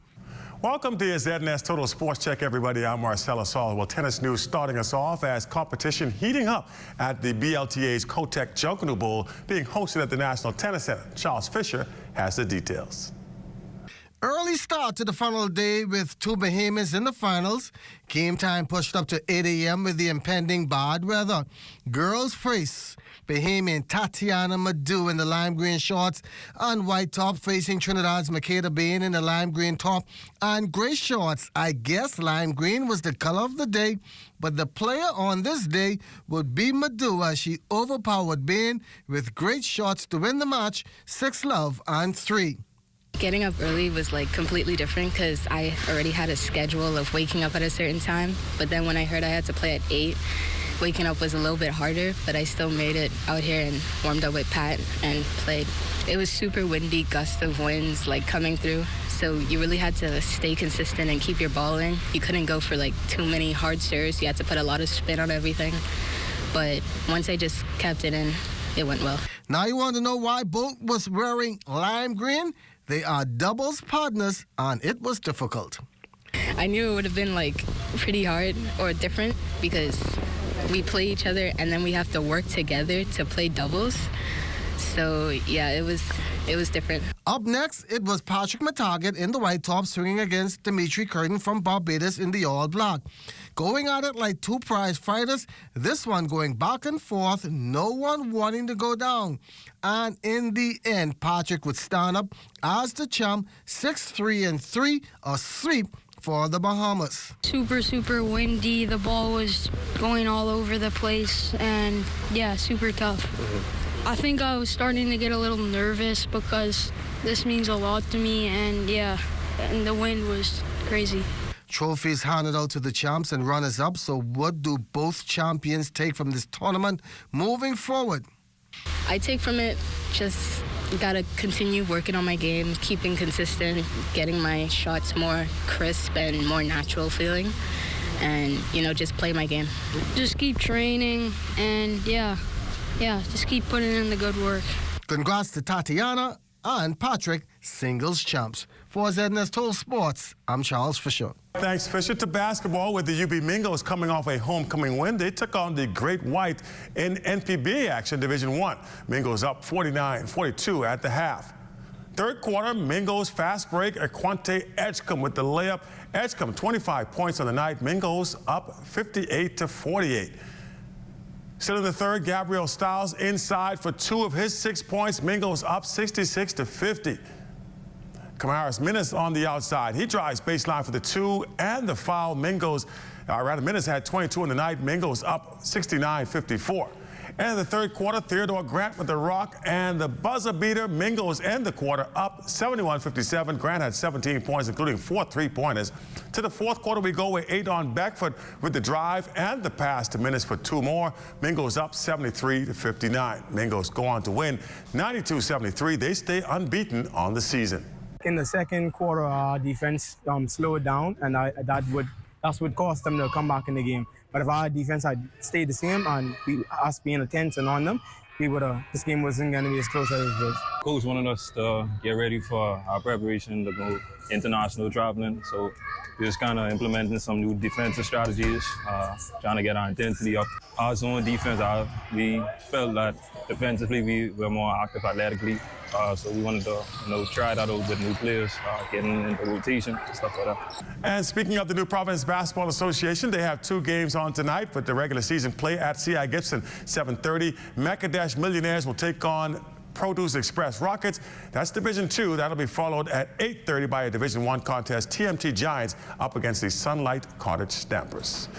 Welcome to your ZNS Total Sports Check, everybody. I'm Marcelo Saul. Well, tennis news starting us off as competition heating up at the BLTA's Kotek Junkanoo Bowl being hosted at the National Tennis Center. Charles Fisher has the details. Early start to the final day with two Bahamians in the finals. Game time pushed up to 8 a.m. with the impending bad weather. Girls face Bahamian Tatiana Madu in the lime green shorts and white top, facing Trinidad's Makeda Bain in the lime green top and gray shorts. I guess lime green was the color of the day, but the player on this day would be Madu as she overpowered Bain with great shots to win the match 6-love and 3. Getting up early was like completely different because I already had a schedule of waking up at a certain time. But then when I heard I had to play at 8, waking up was a little bit harder, but I still made it out here and warmed up with Pat and played. It was super windy, gust of winds like coming through. So you really had to stay consistent and keep your ball in. You couldn't go for like too many hard serves. You had to put a lot of spin on everything. But once I just kept it in, it went well. Now you want to know why both was wearing lime green? They are doubles partners, and it was difficult. I knew it would have been like pretty hard or different because we play each other and then we have to work together to play doubles. So yeah, it was different. Up next, it was Patrick Matagat in the white top swinging against Dimitri Curtin from Barbados in the all black. Going at it like two prize fighters, this one going back and forth, no one wanting to go down. And in the end, Patrick would stand up as the champ, 6-3 and 3, a sweep for the Bahamas. Super, super windy. The ball was going all over the place, and yeah, super tough. I think I was starting to get a little nervous because this means a lot to me, and yeah, and the wind was crazy. Trophies handed out to the champs and runners-up, so what do both champions take from this tournament moving forward? I take from it just gotta continue working on my game, keeping consistent, getting my shots more crisp and more natural feeling, and, you know, just play my game. Just keep training and, yeah, just keep putting in the good work. Congrats to Tatiana and Patrick, singles champs. For ZNS Total Sports, I'm Charles Fisher. Thanks, Fisher. To basketball, with the UB Mingos coming off a homecoming win, they took on the Great White in NPBA action, Division I. Mingos up 49-42 at the half. Third quarter, Mingos fast break, Aquante Edgecombe with the layup. Edgecombe 25 points on the night. Mingos up 58-48. Still in the third, Gabriel Stiles inside for 2 of his 6 points. Mingos up 66-50. Kamaris Menace on the outside. He drives baseline for the 2 and the foul. Menace had 22 in the night. Mingos up 69-54. And in the third quarter, Theodore Grant with the rock and the buzzer beater. Mingos end the quarter up 71-57. Grant had 17 points, including 4 3-pointers. To the fourth quarter, we go with Adon Beckford with the drive and the pass to Menace for 2 more. Mingos up 73-59. Mingos go on to win 92-73. They stay unbeaten on the season. In the second quarter, our defense slowed down, and that's what caused them to come back in the game. But if our defense had stayed the same and us being attentive on them, this game wasn't going to be as close as it was. Coach wanted us to get ready for our preparation to go international traveling. So we're just kind of implementing some new defensive strategies, trying to get our intensity up. Our zone defense, we felt that defensively we were more active athletically. So we wanted to try that out with new players, getting into rotation, stuff like that. And speaking of the new Providence Basketball Association, they have 2 games on tonight with the regular season play at C.I. Gibson, 7:30. Mecca Millionaires will take on Produce Express Rockets. That's Division 2. That'll be followed at 8:30 by a Division 1 contest, TMT Giants up against the Sunlight Cottage Stampers.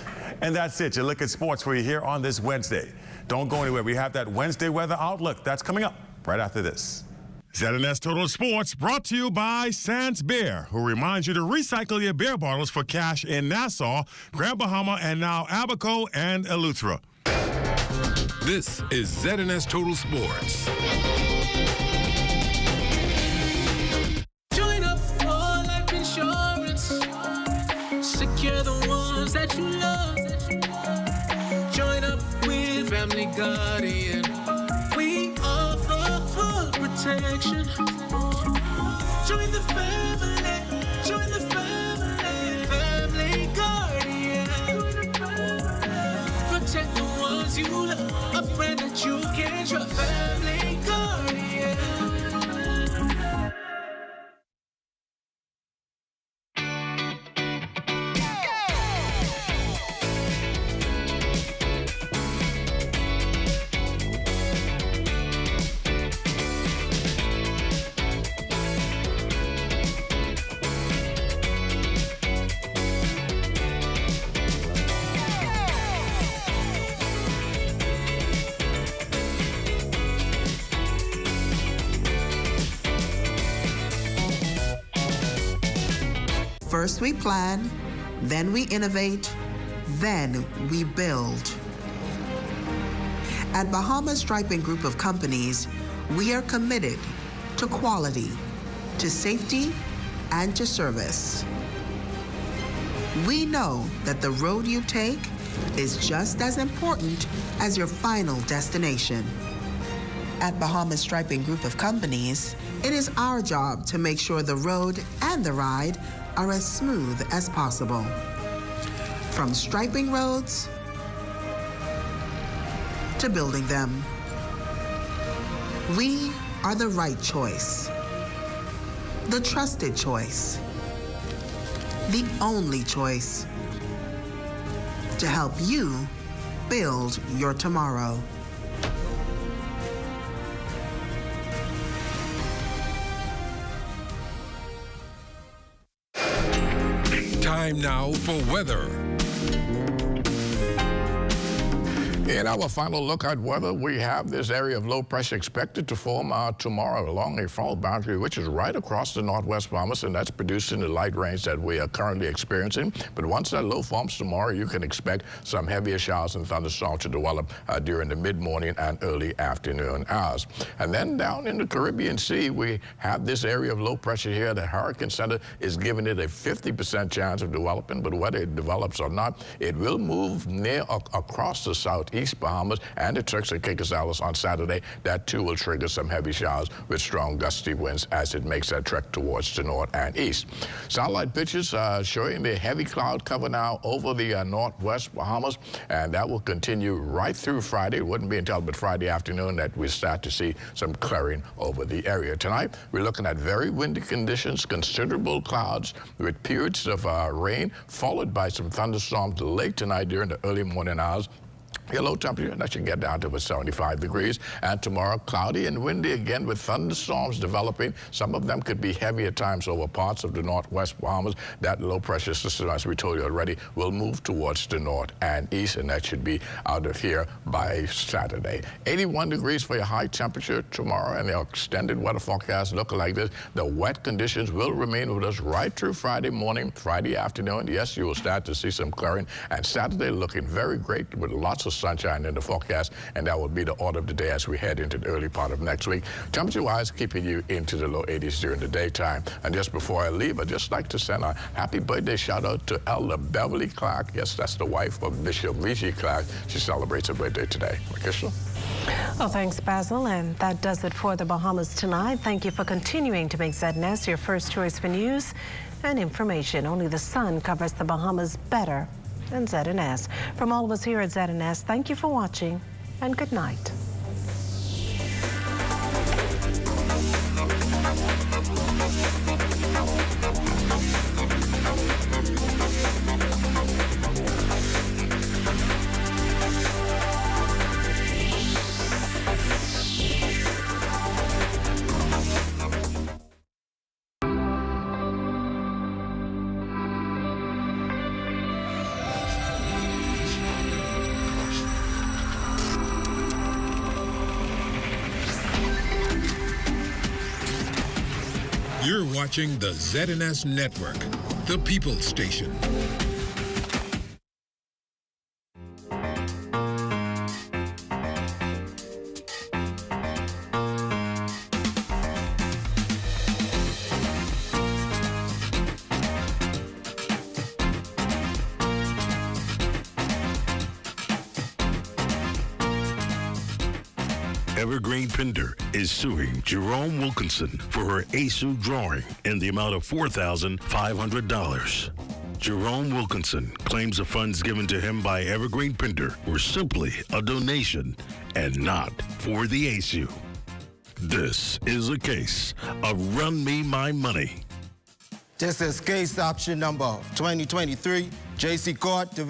And that's it. Your look at sports for you here on this Wednesday. Don't go anywhere. We have that Wednesday weather outlook. That's coming up right after this. ZNS Total Sports brought to you by Sands Beer, who reminds you to recycle your beer bottles for cash in Nassau, Grand Bahama, and now Abaco and Eleuthera. This is ZNS Total Sports. Join up for life insurance. Secure the ones that you love. Join up with Family Guardian. We offer full protection. Join the family. Join the family. Family Guardian. Protect the ones you love. A brand that you can trust. Family Guardian. First we plan, then we innovate, then we build. At Bahamas Striping Group of Companies, we are committed to quality, to safety, and to service. We know that the road you take is just as important as your final destination. At Bahamas Striping Group of Companies, it is our job to make sure the road and the ride are as smooth as possible. From striping roads to building them, we are the right choice, the trusted choice, the only choice to help you build your tomorrow. Time now for weather. In our final look at weather, we have this area of low pressure expected to form tomorrow along a frontal boundary, which is right across the northwest Bahamas, and that's producing the light rains that we are currently experiencing. But once that low forms tomorrow, you can expect some heavier showers and thunderstorms to develop during the mid-morning and early afternoon hours. And then down in the Caribbean Sea, we have this area of low pressure here. The Hurricane Center is giving it a 50% chance of developing, but whether it develops or not, it will move near across the southeast Bahamas and the Turks and Caicos Islands on Saturday. That too will trigger some heavy showers with strong gusty winds as it makes that trek towards the north and east. Satellite pictures showing the heavy cloud cover now over the northwest Bahamas, and that will continue right through Friday. It wouldn't be until but Friday afternoon that we start to see some clearing over the area. Tonight, we're looking at very windy conditions, considerable clouds with periods of rain, followed by some thunderstorms late tonight during the early morning hours. Your low temperature, that should get down to about 75 degrees. And tomorrow, cloudy and windy again with thunderstorms developing. Some of them could be heavy at times over parts of the northwest Bahamas. That low pressure system, as we told you already, will move towards the north and east, and that should be out of here by Saturday. 81 degrees for your high temperature tomorrow, and the extended weather forecast looking like this. The wet conditions will remain with us right through Friday morning, Friday afternoon. Yes, you will start to see some clearing, and Saturday looking very great with lots lots of sunshine in the forecast, and that will be the order of the day as we head into the early part of next week. Temperature-wise, keeping you into the low 80s during the daytime. And just before I leave, I'd just like to send a happy birthday shout-out to Elder Beverly Clark. Yes, that's the wife of Bishop Reggie Clark. She celebrates her birthday today. Makisha? Well, thanks, Basil. And that does it for the Bahamas Tonight. Thank you for continuing to make ZNS your first choice for news and information. Only the sun covers the Bahamas better than ZNS. From all of us here at ZNS, thank you for watching and good night. You're watching the ZNS Network, the People's Station. Evergreen Pender is suing Jerome Wilkinson for her ASU drawing in the amount of $4,500. Jerome Wilkinson claims the funds given to him by Evergreen Pender were simply a donation and not for the ASU. This is a case of Run Me My Money. This is case option number 2023, JC Court Division.